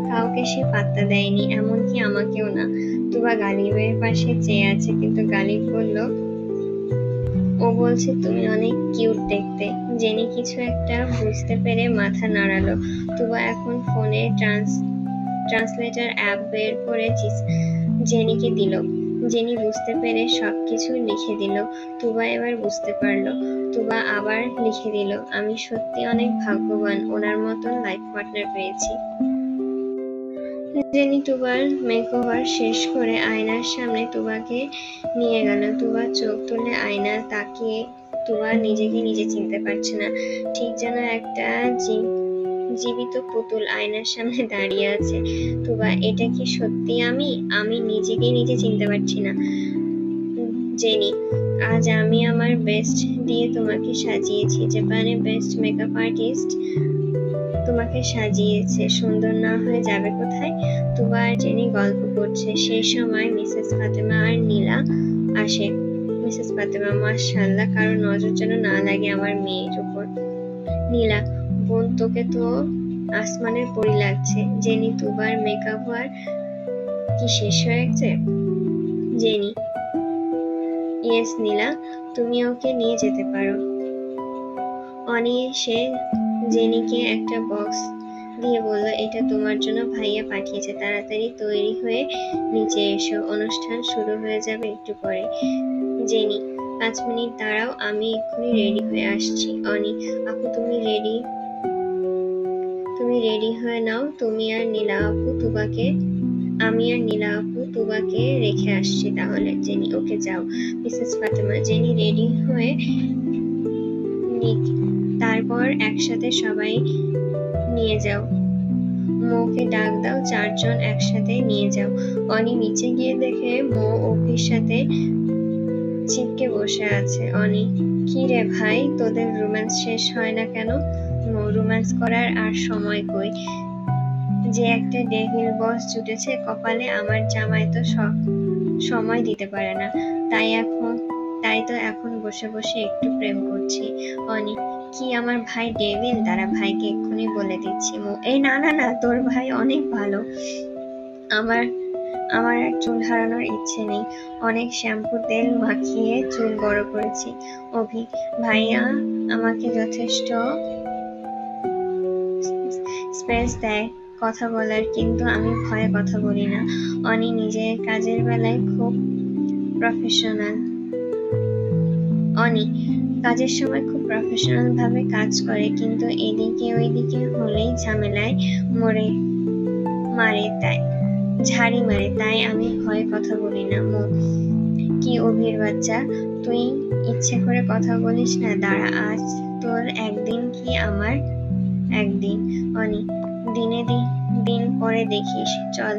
কাউকে সে পাত্তা দেয়নি, এমনকি আমাকেও না। তুবা গালিবের পাশে চেয়ে আছে, কিন্তু গালিব বলল, ও বলছে তুমি অনেক কিউট দেখতে। জেনি কিছু একটা বুঝতে পেরে মাথা নাড়ালো। তুবা এখন ফোনে ট্রান্সলেটর অ্যাপ বের করে জেনিকে দিল। জেনি বুঝতে পেরে সবকিছু লিখে দিল। তুবা এবার বুঝতে পারলো। তুবা আবার লিখে দিল, আমি সত্যি অনেক ভাগ্যবান, ওনার মতন লাইফ পার্টনার পেয়েছি। জেনি তুবার মেকওভার শেষ করে আয়নার সামনে তুবাকে নিয়ে গেল। তুবা চোখ তুলে আয়না তাকিয়ে তুবা নিজেকে নিজে চিনতে পারছে না, ঠিক যেন একটা জীবিত পুতুল আয়নার সামনে দাঁড়িয়ে আছে। তুবা, এটা কি সত্যি আমি নিজেকে নিজে চিনতে পারছি না। জেনি, আজ আমি আমার বেস্ট দিয়ে তোমাকে সাজিয়েছি, জাপানের বেস্ট মেকআপ আর্টিস্ট তোমাকে সাজিয়েছে, সুন্দর না হয়ে যাবে কোথায়? তুবা আর জেনি গল্প করছে, সেই সময় মিসেস ফাতেমা আর নীলা আসে। মিসেস ফাতেমা, মাশাআল্লাহ, কারো নজর যেন না লাগে আমার মেয়ের উপর। নীলা, বোন, তোকে তো আসমানের পরি লাগছে। জেনি, তুবার মেকআপ আর কি শেষ হয়েছে? জেনি, ইয়েস নীলা, তুমি ওকে নিয়ে যেতে পারো। অনি এসে জেনিকে একটা বক্স দিয়ে বলল, এটা তোমার জন্য ভাইয়া পাঠিয়েছে, তাড়াতাড়ি তৈরি হয়ে নিচে এসো, অনুষ্ঠান শুরু হয়ে যাবে একটু পরে। জেনি, 5 মিনিট দাঁড়াও, আমি এক্ষুনি রেডি হয়ে আসছি। অনি, আপু তুমি রেডি হয়ে নাও, আমি আর নীলা আপু তুবাকে রেখে আসছি তাহলে। জেনি, ওকে যাও। মিসেস ফাতেমা, জেনি রেডি হয়ে নিক, তারপর একসাথে সবাই নিয়ে যাও। মৌকে ডাক দাও, 4 জন একসাথে নিয়ে যাও। অনি নিচে গিয়ে দেখে মৌ অভির সাথে চিপকে বসে আছে। অনি, কি রে ভাই, তোদের রোম্যান্স শেষ হয় না কেন? মৌ, রোম্যান্স করার আর সময় কই, যে একটা ডেভিল বস জুটেছে কপালে, আমার জামাই তো সময় দিতে পারে না, তাই তো এখন বসে বসে একটু প্রেম করছি। অনি, কি আমার ভাই ডেভিল? দাঁড়া, ভাইকে এক্ষুনি বলে দিচ্ছি। এই না, তোর ভাই অনেক ভালো, আমার আর চুল হারানোর ইচ্ছে নেই, অনেক শ্যাম্পু তেল মাখিয়ে চুল বড় করেছি। অভি, ভাইয়া আমাকে যথেষ্ট স্পেস দেয় কথা বলার, কিন্তু আমি ভয়ে কথা বলি না। অনি নিজের কাজের বেলায় খুব প্রফেশনাল। অনি কাজের সময় খুব প্রফেশনাল ভাবে কাজ করে, কিন্তু এদিকে ওইদিকে হলেই ঝামেলায় ঝাড়ি মারে, তাই আমি ভয়ে কথা বলি না। কি অভির বাচ্চা, তুই ইচ্ছে করে কথা বলিস না? দাঁড়া, আজ তোর একদিন কি আমার একদিন। অনি, দিন পরে দেখিস, চল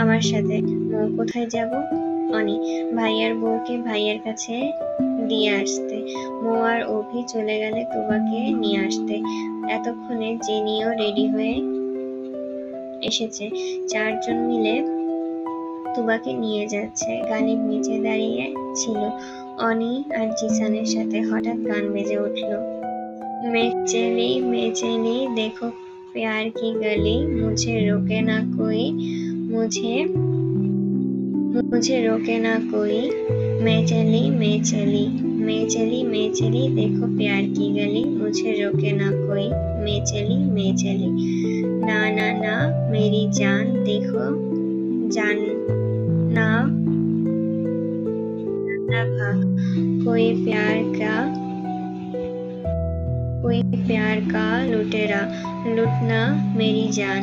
আমার সাথে। মৌ, কোথায় যাব? অনি, ভাইয়ার বউকে ভাইয়ার কাছে দিয়ে আসতে। মৌ আর অভি চলে গেলে তুবাকে নিয়ে আসতে। এতক্ষণে জেনিও রেডি হয়ে এসেছে, 4 জন মিলে তুবাকে নিয়ে যাচ্ছে। গালিব নিচে দাঁড়িয়ে ছিল অনি আর জিসানের সাথে। হঠাৎ গান বেজে উঠল, मैं चली देखो प्यार की गली, मुझे रोके ना कोई, मैं चली देखो प्यार की गली, मुझे रोके ना कोई, मैं चली ना मेरी जान देखो जान ना भाग, कोई प्यार का लुटेरा लुटना मेरी जान,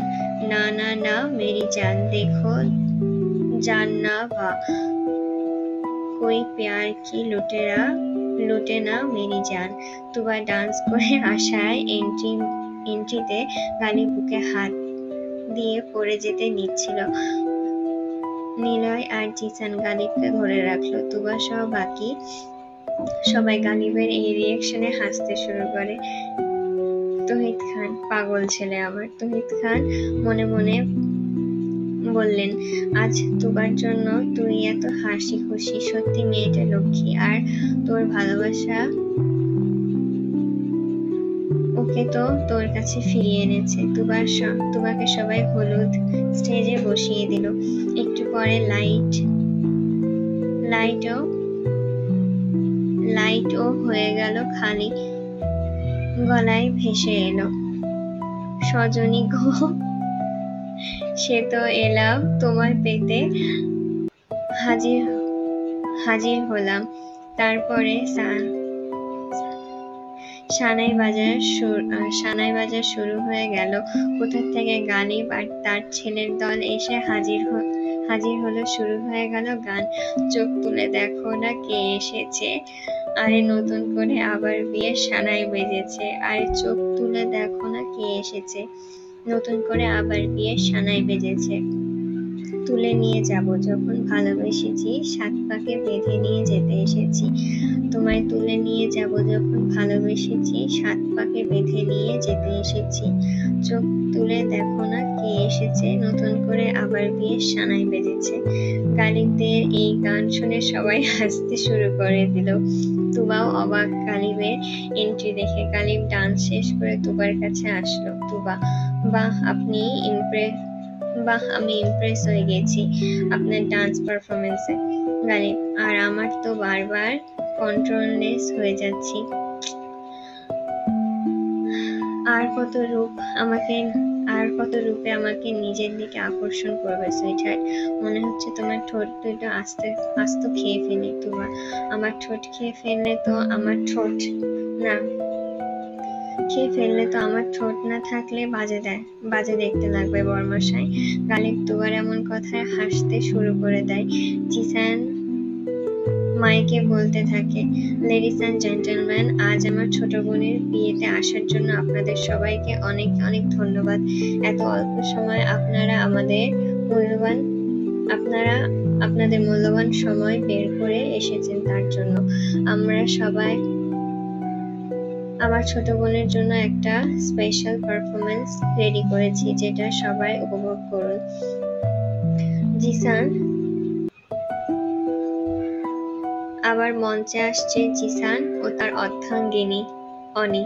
ना मेरी जान देखो जान ना भा, कोई प्यार की लुटेरा लुटे ना मेरी जान। তুবা ডান্স করে আশায় এন্ট্রিতে গালি বুকে হাত দিয়ে পড়ে যেতে নিচ্ছিল। নিলয় আর জিসান গালিবকে ধরে রাখলো। তুবা সহ বাকি সবাই গালিবের এই রিঅ্যাকশনে হাসতে শুরু করে। তহিদ খান, পাগল ছেলে আমার। তহিদ খান মনে মনে বললেন, আজ তুবার জন্য তুই এত হাসি খুশি, সত্যি মেয়েটা লক্ষ্মী। আর তোর ভালোবাসা ওকে তো তোর কাছে ফিরিয়ে এনেছে। তুবাকে সবাই হলুদ স্টেজে বসিয়ে দিল। একটু পরে লাইটও হয়ে গেল, খালি গলায় ভেসে এলো, সজনী গো, সে তো এলাম তোমায় পেতে, হাজির হলাম। তারপরে সানাই বাজার শুরু হয়ে গেল। কোথা থেকে গালিব আর তার ছেলের দল এসে হাজির হলো। শুরু হয়ে গেল গান। চোখ তুলে দেখো না কে এসেছে, আরে নতুন করে আবার বিয়ের সানাই বেজেছে। আরে চোখ তুলে দেখো না কে এসেছে, নতুন করে আবার বিয়ের সানাই বেজেছে। তুলে নিয়ে যাব যখন ভালোবেসেছি, সাত পাকে বেঁধে নিয়ে যেতে এসেছি। তোমায় তুলে নিয়ে যাব যখন ভালোবেসেছি, সাত পাকে বেঁধে নিয়ে যেতে এসেছি। চোখ তুলে দেখো না কে এসেছে, নতুন করে আবার বিয়ের সানাই বেজেছে। গালিবদের এই গান শুনে সবাই হাসতে শুরু করে দিল। তুবাও অবাক গালিবের এন্ট্রি দেখে। গালিব ডান্স শেষ করে তুবার কাছে আসলো। তুবা, বাহ আমি ইমপ্রেস হয়ে গেছি আপনার ডান্স পারফরমেন্সে। গালিব, আর আমার তো বারবার কন্ট্রোললেস হয়ে যাচ্ছি। আর কত রূপে আমাকে নিজের দিকে আকর্ষণ করবে সুইটহার্ট। মনে হচ্ছে তোমার ঠোঁট দুটো আস্ত খেয়ে ফেলি। তুবা, আমার ঠোঁট খেয়ে ফেললে তো আমার ঠোঁট না থাকলে বাজে দেখতে লাগবে বর্মশাই। গালিব তুবার এমন কথায় হাসতে শুরু করে দেয়। জিসান মাইকে বলতে থাকে, লেডিস অ্যান্ড জেন্টলম্যান, আজ আমার ছোট বোনের বিয়েতে আসার জন্য আপনাদের সবাইকে অনেক অনেক ধন্যবাদ। এত অল্প সময় আপনারা আপনাদের মূল্যবান সময় বের করে এসেছেন, তার জন্য আমরা সবাই আমার ছোট বোনের জন্য একটা স্পেশাল পারফরমেন্স রেডি করেছি, যেটা সবাই উপভোগ করুন। জিসান আবার মঞ্চে আসছে জিসান ও তার অর্ধাঙ্গিনী অনি।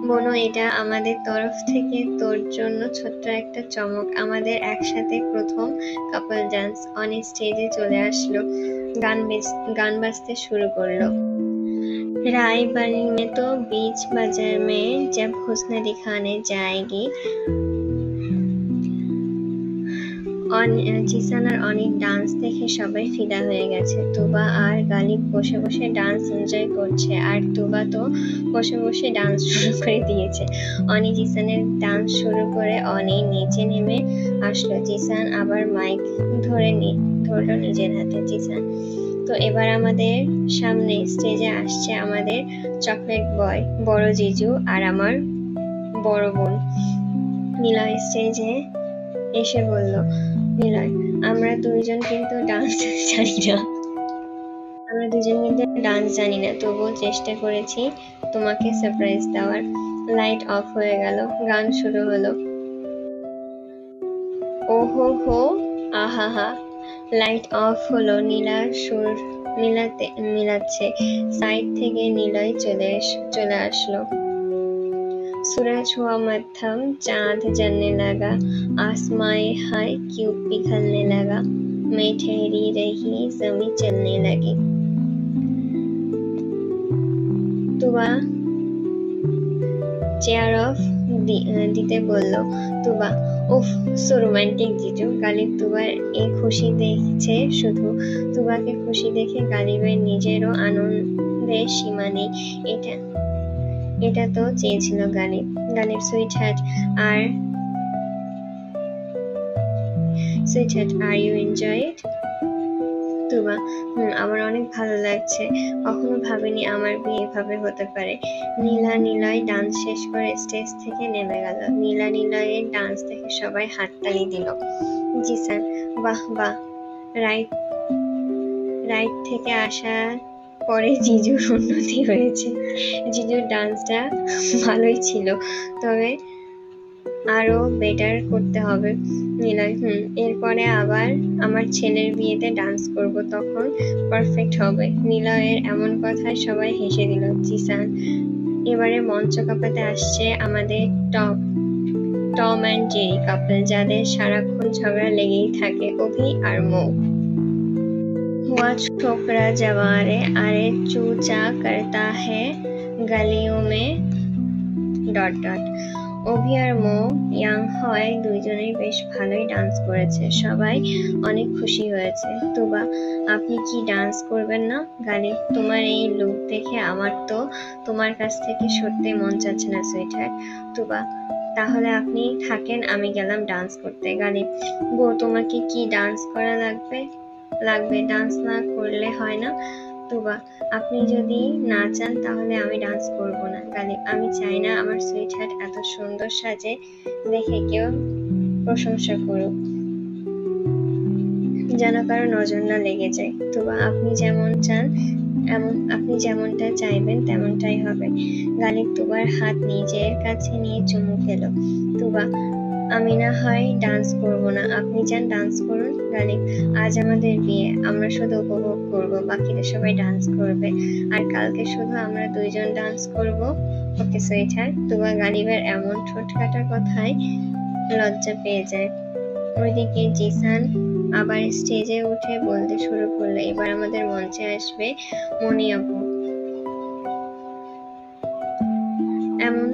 বোনো, এটা আমাদের তরফ থেকে তোর জন্য ছোট্ট একটা চমক, আমাদের একসাথে প্রথম কাপল ডান্স। অনি স্টেজে চলে আসলো, গান বাজতে শুরু করলো। रायबरेली में तो बीच बाजार में जब हुस्न दिखाने जाएगी। জিসান আর অনেক ডান্স দেখে সবাই ফিদা হয়ে গেছে। তুবা আর গালিব বসে বসে ডান্স এনজয় করছে, আর তুবা তো বসে বসে ডান্স শুরু করে দিয়েছে। অনি জিসানের ডান্স শুরু করে অনি নিচে নেমে আসলো। জিসান আবার মাইক ধরলো নিজের হাতে। জিসান, তো এবার আমাদের সামনে স্টেজে আসছে আমাদের চকলেট বয় বড় জিজু আর আমার বড় বোন। নিলয় স্টেজে এসে বলল, নিলয়, আমরা দুজন কিন্তু ডান্স জানি না, তবুও চেষ্টা করেছি তোমাকে সারপ্রাইজ দেওয়ার। লাইট অফ হয়ে গেল, গান শুরু হলো। ওহো হো, আহা, লাইট অফ হলো। নীলার সুর মিলাচ্ছে। সাইড থেকে নিলয় চলে আসলো। सूरज हुआ मध्यम, चांद जलने लगा, आसमां हाय क्यों पिघलने लगा, मैं ठहरी रही जमी चलने लगी। तुबा চেয়ার অফ দিতে বলল। তুবা, উফ, সো রোমান্টিক জিজু। গালিব তুবার এই খুশি দেখছে শুধু। তুবাকে খুশি দেখে গালিবের নিজেরও আনন্দের সীমা নেই। এটা তো চেয়েছিল Ghalib. Sweetheart, are you enjoy it? Tuba, আমার অনেক ভালো লাগছে, কখনো ভাবিনি আমার বিয়ে এভাবে হতে পারে। নিলয় ডান্স শেষ করে স্টেজ থেকে নেমে গেল। নিলয়ের ডান্স দেখে সবাই হাততালি দিল। জিসান, বাহ, রাইট থেকে আসার পরে জিজুর উন্নতি হয়েছে। জিজুর ডান্সটা ভালোই ছিল, তবে আরো বেটার করতে হবে। নিলয়, এরপরে আবার আমার ছেলের বিয়েতে ডান্স করব, তখন পারফেক্ট হবে। নিলয়ের এমন কথায় সবাই হেসে দিল। জিসান, এবারে মঞ্চ কাঁপাতে আসছে আমাদের টম অ্যান্ড জেরি কাপল, যাদের সারাক্ষণ ঝগড়া লেগেই থাকে, অভি আর মৌ। हुआ छोकरा जवारे अरे चू चा करता है गलियों में ... অভি আর মৌ ইয়াং হয় দুইজনেই বেশ ভালোই ডান্স করেছে, সবাই অনেক খুশি হয়েছে। তুবা, আপনি কি ডান্স করবেন না? গালিব, তোমার এই লুক দেখে আমার তো তোমার কাছ থেকে সরতে মন চাচ্ছে না সুইটহার্ট। তুবা, তাহলে আপনি থাকেন, আমি গেলাম ডান্স করতে। গালিব, বউ, তোমাকে কি ডান্স করা লাগবে? ডান্স না করলে হয় না। তুবা, আপনি যদি না চান তাহলে আমি ডান্স করব না। গালিব, আমি চাই না আমার সুইটহার্ট এত সুন্দর সাজে দেখে কেউ প্রশংসা করুক, যেন কারো নজর না লেগে যায়। তুবা, আপনি যেমনটা চাইবেন তেমনটাই হবে। গালিব তুবার হাত নিজের কাছে নিয়ে চুমু খেলো। তুবা, আমি না হয় ডান্স করব না, আপনি যান ডান্স করুন। গালিব, আজ আমাদের বিয়ে, আমরা শুধু উপভোগ করব, বাকিরা সবাই ডান্স করবে, আর কালকে শুধু আমরা দুইজন ডান্স করব। ওকে সুইটহার্ট। তুবা গালিবের এমন ঠোঁট কাটার কথায় লজ্জা পেয়ে যায়। ওইদিকে জিসান আবার স্টেজে উঠে বলতে শুরু করলো, এবার আমাদের মঞ্চে আসবে মনি আপু। এমন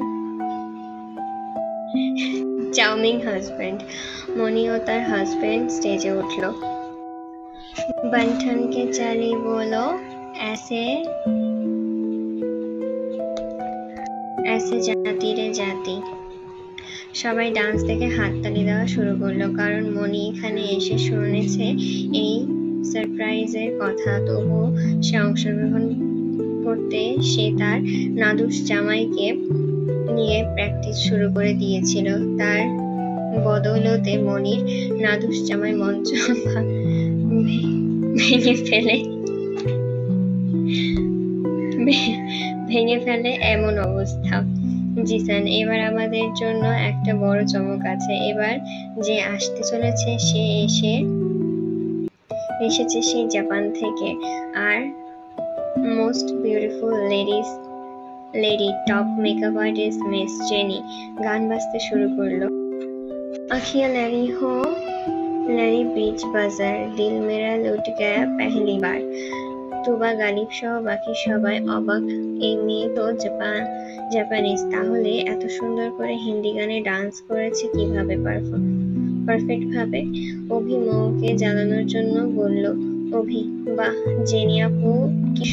চার্মিং হাজবেন্ড। মনি ও তার হাজবেন্ড স্টেজে উঠলো। बंठन के चली बोलो ऐसे जाती रे जाती। সবাই ডান্স দেখে হাততালি দেওয়া শুরু করলো, কারণ মনি এখানে এসে শুনেছে এই সারপ্রাইজের কথা। তবুও সে অংশগ্রহণ করতে সে তার নাদুস জামাইকে নিয়ে প্র্যাকটিস শুরু করে দিয়েছিল। তার বদৌলতে মনির নাদুস জামাই মঞ্চ ভেঙে ফেলে এমন অবস্থা। জিসান, এবার আমাদের জন্য একটা বড় চমক আছে। এবার যে আসতে চলেছে সে এসেছে সেই জাপান থেকে, আর most beautiful lady top makeup artist miss Jenny. গান বাজতে শুরু করলো। আখিয়া ল্যারি হো ল্যারি বিচ বাজার, দিল মেরা লুট গয়া পেহলি বার। তুবা গালিব সহ বাকি সবাই অবাক, এই মেয়ে তো জাপানিজ, তাহলে এত সুন্দর করে হিন্দি গানে ডান্স করেছে কিভাবে পারফেক্ট ভাবে। অভি মৌকে জ্বালানোর জন্য বলল, অভি, বাহ, জেনি আপু কি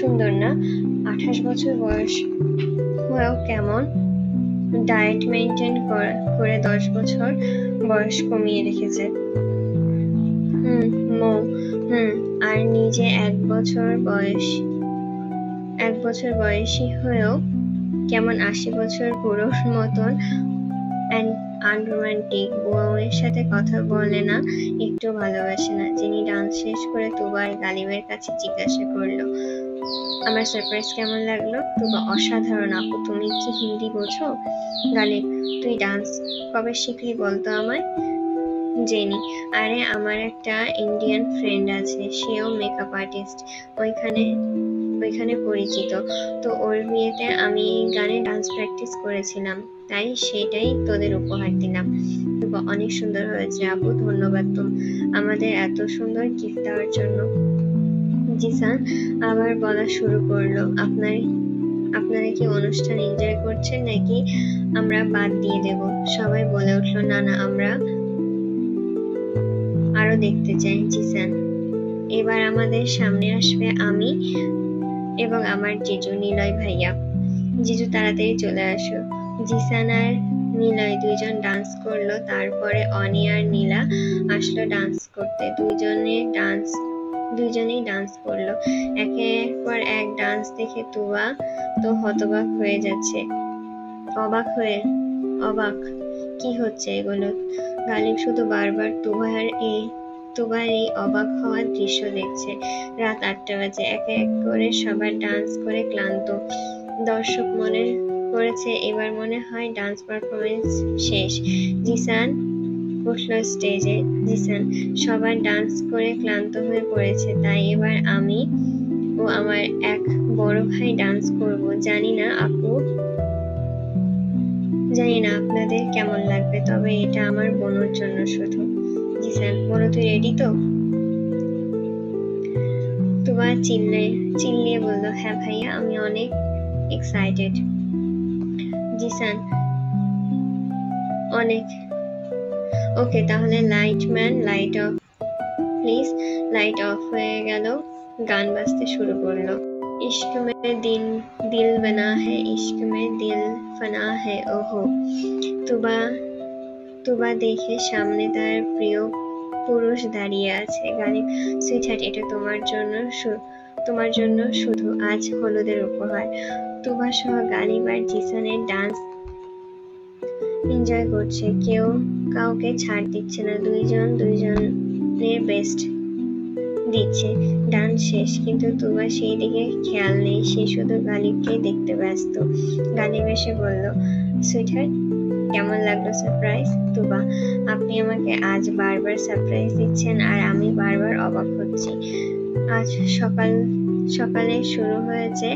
সুন্দর না? 28 বছর বয়স হয়েও কেমন ডায়েট মেনটেন করে 10 বছর বয়স কমিয়ে রেখেছে। মৌ, আর নিজে 1 বছর বয়সী হয়েও কেমন 80 বছর বুড়োর মতন আনরোমান্টিক। বউয়ের সাথে কথা বলে না, একটু ভালোবাসে না। যিনি ডান্স শেষ করে তুবার গালিবের কাছে জিজ্ঞাসা করলো, আমার সারপ্রাইজ কেমন লাগলো? তুবা, অসাধারণ আপু, তুমি কি হিন্দি বোঝো? গালিব, তুই ডান্স কবে শিখলি বলতো আমায়। জেনি, আরে আমার একটা ইন্ডিয়ান ফ্রেন্ড আছে, সেও মেকআপ আর্টিস্ট, ওইখানে পরিচিত। তো ওর বিয়েতে আমি গানে ডান্স প্র্যাকটিস করেছিলাম, তাই সেটাই তোদের উপহার দিলাম। অনেক সুন্দর হয়েছে আপু, ধন্যবাদ আমাদের এত সুন্দর গিফট দেওয়ার জন্য। জিসান আবার বলা শুরু করলো, আপনারা কি অনুষ্ঠান এনজয় করছেন নাকি আমরা বাদ দিয়ে দেব? সবাই বলে উঠলো, না, আমরা আরো দেখতে চাই। জিসান, এবার আমাদের সামনে আসবে আমি এবং আমার জিজু নিলয় ভাইয়া। জিজু, তাড়াতাড়ি চলে আসো। জিসান আর নিলয় দুইজন ডান্স করলো, তারপরে অনি আর নীলা আসলো ডান্স করতে। দুইজনেই ডান্স করলো। একের পর এক ডান্স দেখে তুবা তো হতবাক হয়ে যাচ্ছে। অবাক কি হচ্ছে এগুলো? গালিব শুধু বারবার তুবার এই অবাক হওয়ার দৃশ্য দেখছে। রাত 8টা বাজে। এক করে সবার ডান্স করে ক্লান্ত। দর্শক মনে করেছে এবার মনে হয় ডান্স পারফরমেন্স শেষ। জিসান উঠল স্টেজে। জিসান, সবার ডান্স করে ক্লান্ত হয়ে পড়েছে, তাই এবার আমি ও আমার এক বড় ভাই ডান্স করব। জানি না আপনাদের কেমন লাগবে, তবে এটা আমার বোনের জন্য শুধু। জিসান, বোনো তুই রেডি তো? তুবা চিল্লিয়ে বলল, হ্যাঁ ভাইয়া, আমি অনেক এক্সাইটেড। জিসান, অনেক। ওকে, তাহলে lightman, light off please. Light off হয়ে গেল, গান বাজতে শুরু করলো। ইश्क में दिल बना है, इश्क में दिल फना है, ओहो। তুবা দেখে সামনে তার প্রিয় পুরুষ দাঁড়িয়ে আছে। গালিব, সুইটহার্ট, এটা তোমার জন্য শুধু আজ হলুদের উপহার। তুবা সহ গালিব আর জিসানের ডান্স এনজয় করছে, কেউ কাউকে ছাড় দিচ্ছে না, দুইজনের বেস্ট দিচ্ছে। ডান্স শেষ, কিন্তু তুবা সেই দিকে খেয়াল নেই, সে শুধু গালিবকে দেখতে ব্যস্ত। গালিব এসে বলল, সুইটহার্ট, কেমন লাগলো সারপ্রাইজ? তুবা, আপনি আমাকে আজ বারবার সারপ্রাইজ দিচ্ছেন আর আমি বারবার অবাক হচ্ছি। আজ সকালে শুরু হয়েছে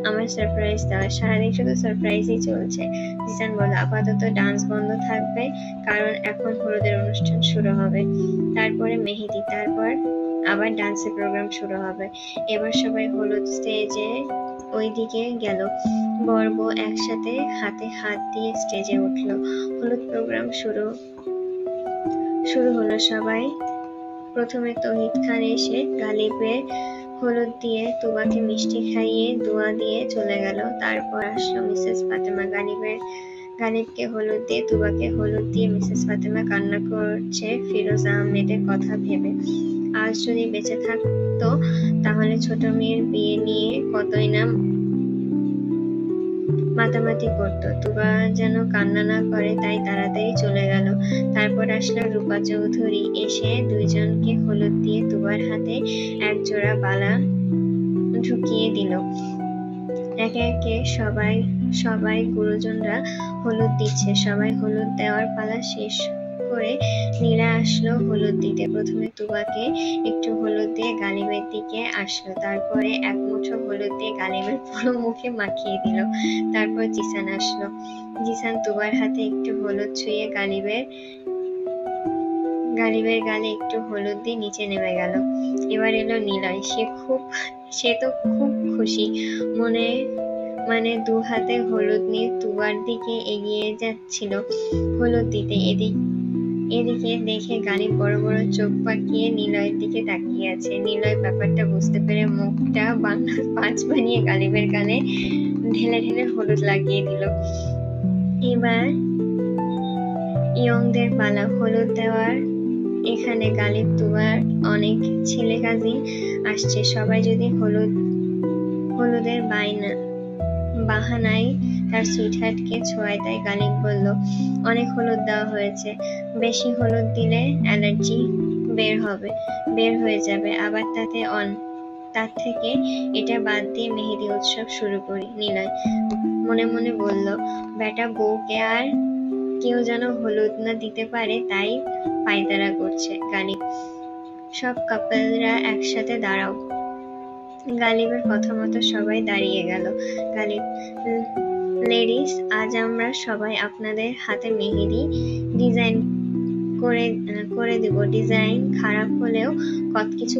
আমার সারপ্রাইজ দেওয়া, সারাদিন শুধু সারপ্রাইজই চলছে। জিসান বলল, আপাতত ডান্স বন্ধ থাকবে, কারণ এখন হলুদের অনুষ্ঠান শুরু হবে, তারপরে মেহেদি, তারপর আবার ডান্সের প্রোগ্রাম শুরু হবে। এবার সবাই হলুদ স্টেজে ওই দিকে গেল। বর বউ একসাথে হাতে হাত দিয়ে স্টেজে উঠল। হলুদ প্রোগ্রাম শুরু হলো। সবাই প্রথমে তৌহিদ খান এসে গালিবের হলুদ দিয়ে তুবাকে মিষ্টি খাইয়ে দোয়া দিয়ে চলে গেল। তারপর আসলো মিসেস ফাতেমা। গালিবকে হলুদ দিয়ে, তুবাকে হলুদ দিয়ে। মিসেস ফাতেমা কান্না করছে ফিরোজ আহমেদের কথা ভেবে। আজ যদি বেঁচে থাকতো তাহলে ছোট মেয়ের বিয়ে নিয়ে কতই না মাতামাতি করতো। তুবা যেন কান্না না করে, তাই তাড়াতাড়ি চলে গেল। তারপর আসলো রূপা চৌধুরী, এসে দুইজনকে হলুদ দিয়ে তুবার হাতে এক জোড়া বালা ঢুকিয়ে দিল। একে একে সবাই গুরুজনরা হলুদ দিচ্ছে। সবাই হলুদ দেওয়ার পালা শেষ করে নীলা আসলো হলুদ দিতে। প্রথমে তুবাকে একটু হলুদ দিয়ে গালিবের দিকে আসলো, তারপরে এক মুঠো হলুদ দিয়ে গালিবের পুরো মুখে মাখিয়ে দিল। তারপর জিসান আসলো। জিসান তুবার হাতে একটু হলুদ ছুঁয়ে গালিবের গালে একটু হলুদ দিয়ে নিচে নেমে গেল। এবার এলো নিলয়। সে তো খুব খুশি, মানে দু হাতে হলুদ নিয়ে তুবার দিকে এগিয়ে যাচ্ছিল হলুদ দিতে। এদিকে দেখে গালিব বড় বড় চোখ পাকিয়ে নিলয়ের দিকে তাকিয়ে আছে। নিলয় ব্যাপারটা বুঝতে পেরে মুখটা বাংলার 5 বানিয়ে গালিবের গালে ঢেলে ঢেলে হলুদ লাগিয়ে দিল। এবার ইয়ংদের পালা হলুদ দেওয়ার। এখানে গালিব, তুবার অনেক ছেলে কাজিন আসছে। সবাই যদি হলুদের বাহানায় তার সুইটহার্টকে ছোঁয়ায়, তাই গালিব বলল, অনেক হলুদ দেওয়া হয়েছে, বেশি হলুদ দিলে অ্যালার্জি বের হয়ে যাবে, আবার তার থেকে এটা বাদ দিয়ে মেহেদি উৎসব শুরু করি। নিলয় মনে মনে বলল, বেটা বউকে আর কেউ যেন হলুদ না দিতে পারে, তাই পায়তারা করছে। গালিব, সব কাপলরা একসাথে দাঁড়াও। গালিবের কথা মতো সবাই দাঁড়িয়ে গেল। গালিব, লেডিস, আজ আমরা সবাই আপনাদের হাতে মেহেদি ডিজাইন করে দিব। ডিজাইন খারাপ হলেও কিছু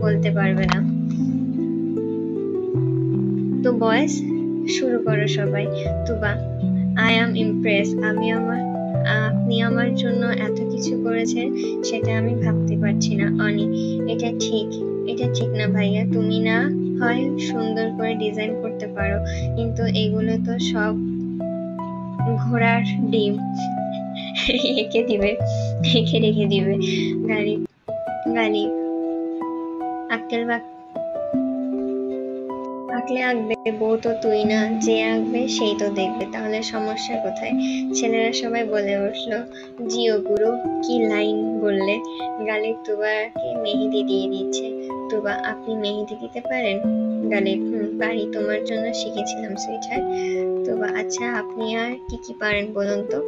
বলতে পারবে না। তো বয়েস, শুরু করো সবাই। তুবা, আই অ্যাম ইমপ্রেস। আপনি আমার জন্য এত কিছু করেছেন, সেটা আমি ভাবতে পারছি না। অনি, এটা ঠিক না ভাইয়া, তুমি না হয় সুন্দর করে ডিজাইন করতে পারো, কিন্তু এগুলো তো সব ঘোড়ার ডিম, এঁকে রেখে দিবে। গালিব, আঁকলে আঁকবে, বউ তো তুই না, যে আঁকবে সেই তো দেখবে, তাহলে সমস্যা কোথায়? ছেলেরা সবাই বলে উঠল, জিও গুরু, কি লাইন বললে। গালিব তুবাকে মেহেদি দিয়ে দিচ্ছে। তুবা, আপনি মেহেদি দিতে পারেন? গালিব, পারি, তোমার জন্য শিখেছিলাম সুইটহার্ট। তুবা, আচ্ছা, আপনি আর কি পারেন বলুন তো?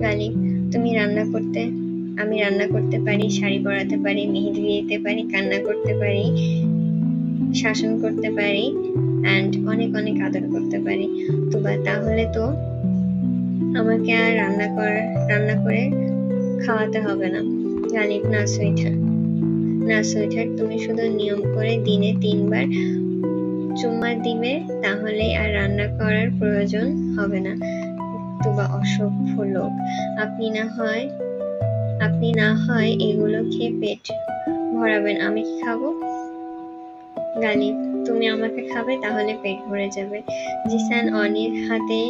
গালিব, আমি রান্না করতে পারি, শাড়ি পরাতে পারি, মেহেদি দিতে পারি, কান্না করতে পারি, শাসন করতে পারি অ্যান্ড অনেক অনেক আদর করতে পারি। তুবা তাহলে তো আমাকে আর রান্না করে খাওয়াতে হবে না। গালিব না সুইটহার্ট, তুমি শুধু নিয়ম করে দিনে 3 বার চুম্মা দিবে, তাহলেই আর রান্না করার প্রয়োজন হবে না। তুবা অসভ্য লোক, আপনি না হয় এগুলো খেয়ে পেট ভরাবেন, আমি কি খাবো? গালিব, তুমি আমাকে খাবে, তাহলে পেট ভরে যাবে। জিসান অনির হাতে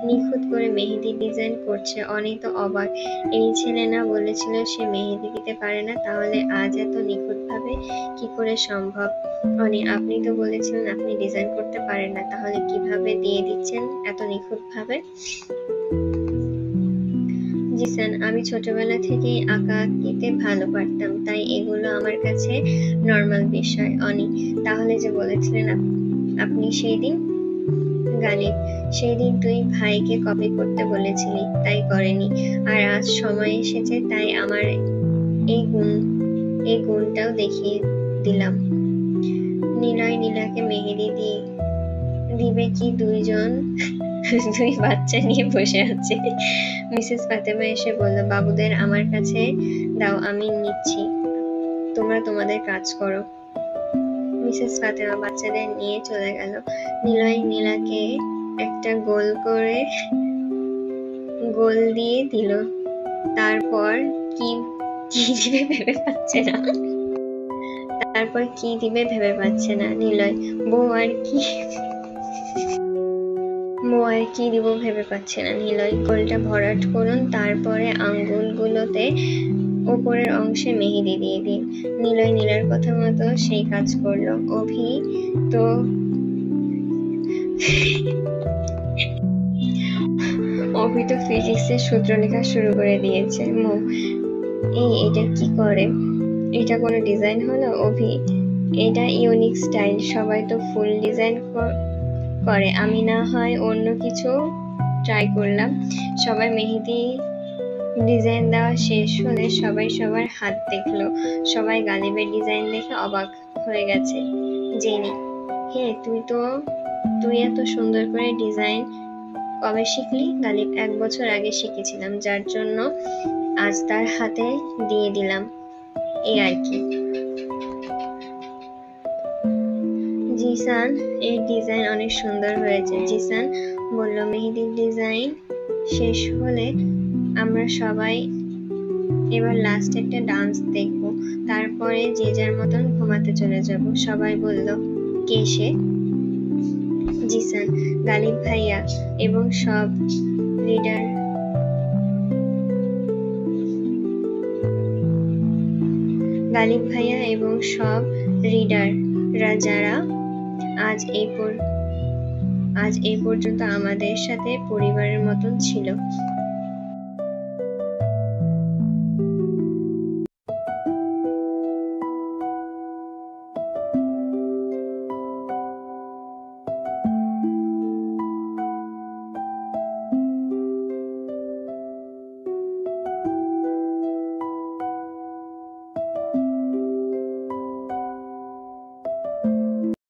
নিখুঁত করে মেহেদি ডিজাইন করছে। অনি তো অবাক, এই ছেলে না বলেছিল সে মেহেদি দিতে পারে না, তাহলে আজ এত নিখুঁতভাবে কি করে সম্ভব? অনি, আপনি তো বলেছিলেন আপনি ডিজাইন করতে পারেন না, তাহলে কিভাবে দিয়ে দিচ্ছেন এত নিখুঁতভাবে? জিসান, আমি ছোটবেলা থেকেই আঁকাআঁকিতে ভালো পারতাম, তাই এগুলো আমার কাছে নর্মাল বিষয়। অনি, তাহলে যে বলেছিলেন আপনি সেই দিন? গালিব, সেই দিন তুই ভাইকে কপি করতে বলেছিলি, তাই করেনি, আর আজ সময় এসেছে তাই আমার এই গুণটাও দেখিয়ে দিলাম। নিলয় নীলাকে মেহেদি দিবে কি দুই বাচ্চা নিয়ে বসে আছে। মিসেস ফাতেমা এসে বলল, বাবুদের আমার কাছে দাও, আমি নিচ্ছি, তোমরা তোমাদের কাজ করো। মিসেস ফাতেমা বাচ্চাদের নিয়ে চলে গেল। নিলয় নীলাকে একটা গোল দিয়ে দিল, তারপর কি দিবে ভেবে পাচ্ছে না। নিলয়, বউ আর কি দিব ভেবে পাচ্ছে না। নিলয়, গোলটা ভরাট করুন, তারপরে আঙ্গুলগুলোতে ওপরের অংশে মেহেদি দিয়ে দিন। নিলয় নীলার কথা মতো সেই কাজ করলো। অভি তো ফিজিক্সের সূত্র লেখা শুরু করে দিয়েছে। এটা কি করে? এটা কোনো ডিজাইন হলো? অভি, এটা ইউনিক স্টাইল, সবাই তো ফুল ডিজাইন করে, আমি না হয় অন্য কিছু ট্রাই করলাম। সবাই মেহেদি ডিজাইন দেওয়া শেষ হলে সবাই সবার হাত দেখলো। সবাই গালিবের ডিজাইন দেখে অবাক হয়ে গেছে। জেনি, হে, তুই এত সুন্দর করে ডিজাইন কবে শিখলি? গালিব, 1 বছর আগে শিখেছিলাম, যার জন্য আজ তার হাতে দিয়ে দিলাম, এই আর কি। জিসান, এই ডিজাইন অনেক সুন্দর হয়েছে। জিসান বলল, মেহেদির ডিজাইন শেষ হলে আমরা সবাই এবার লাস্ট একটা ডান্স দেখব, তারপরে যে যার মতন ঘুমাতে চলে যাব। সবাই বলল, কে সে? জিসান, গালিব ভাইয়া এবং সব রিডাররা যারা আজ এই পর্যন্ত আমাদের সাথে পরিবারের মতন ছিল।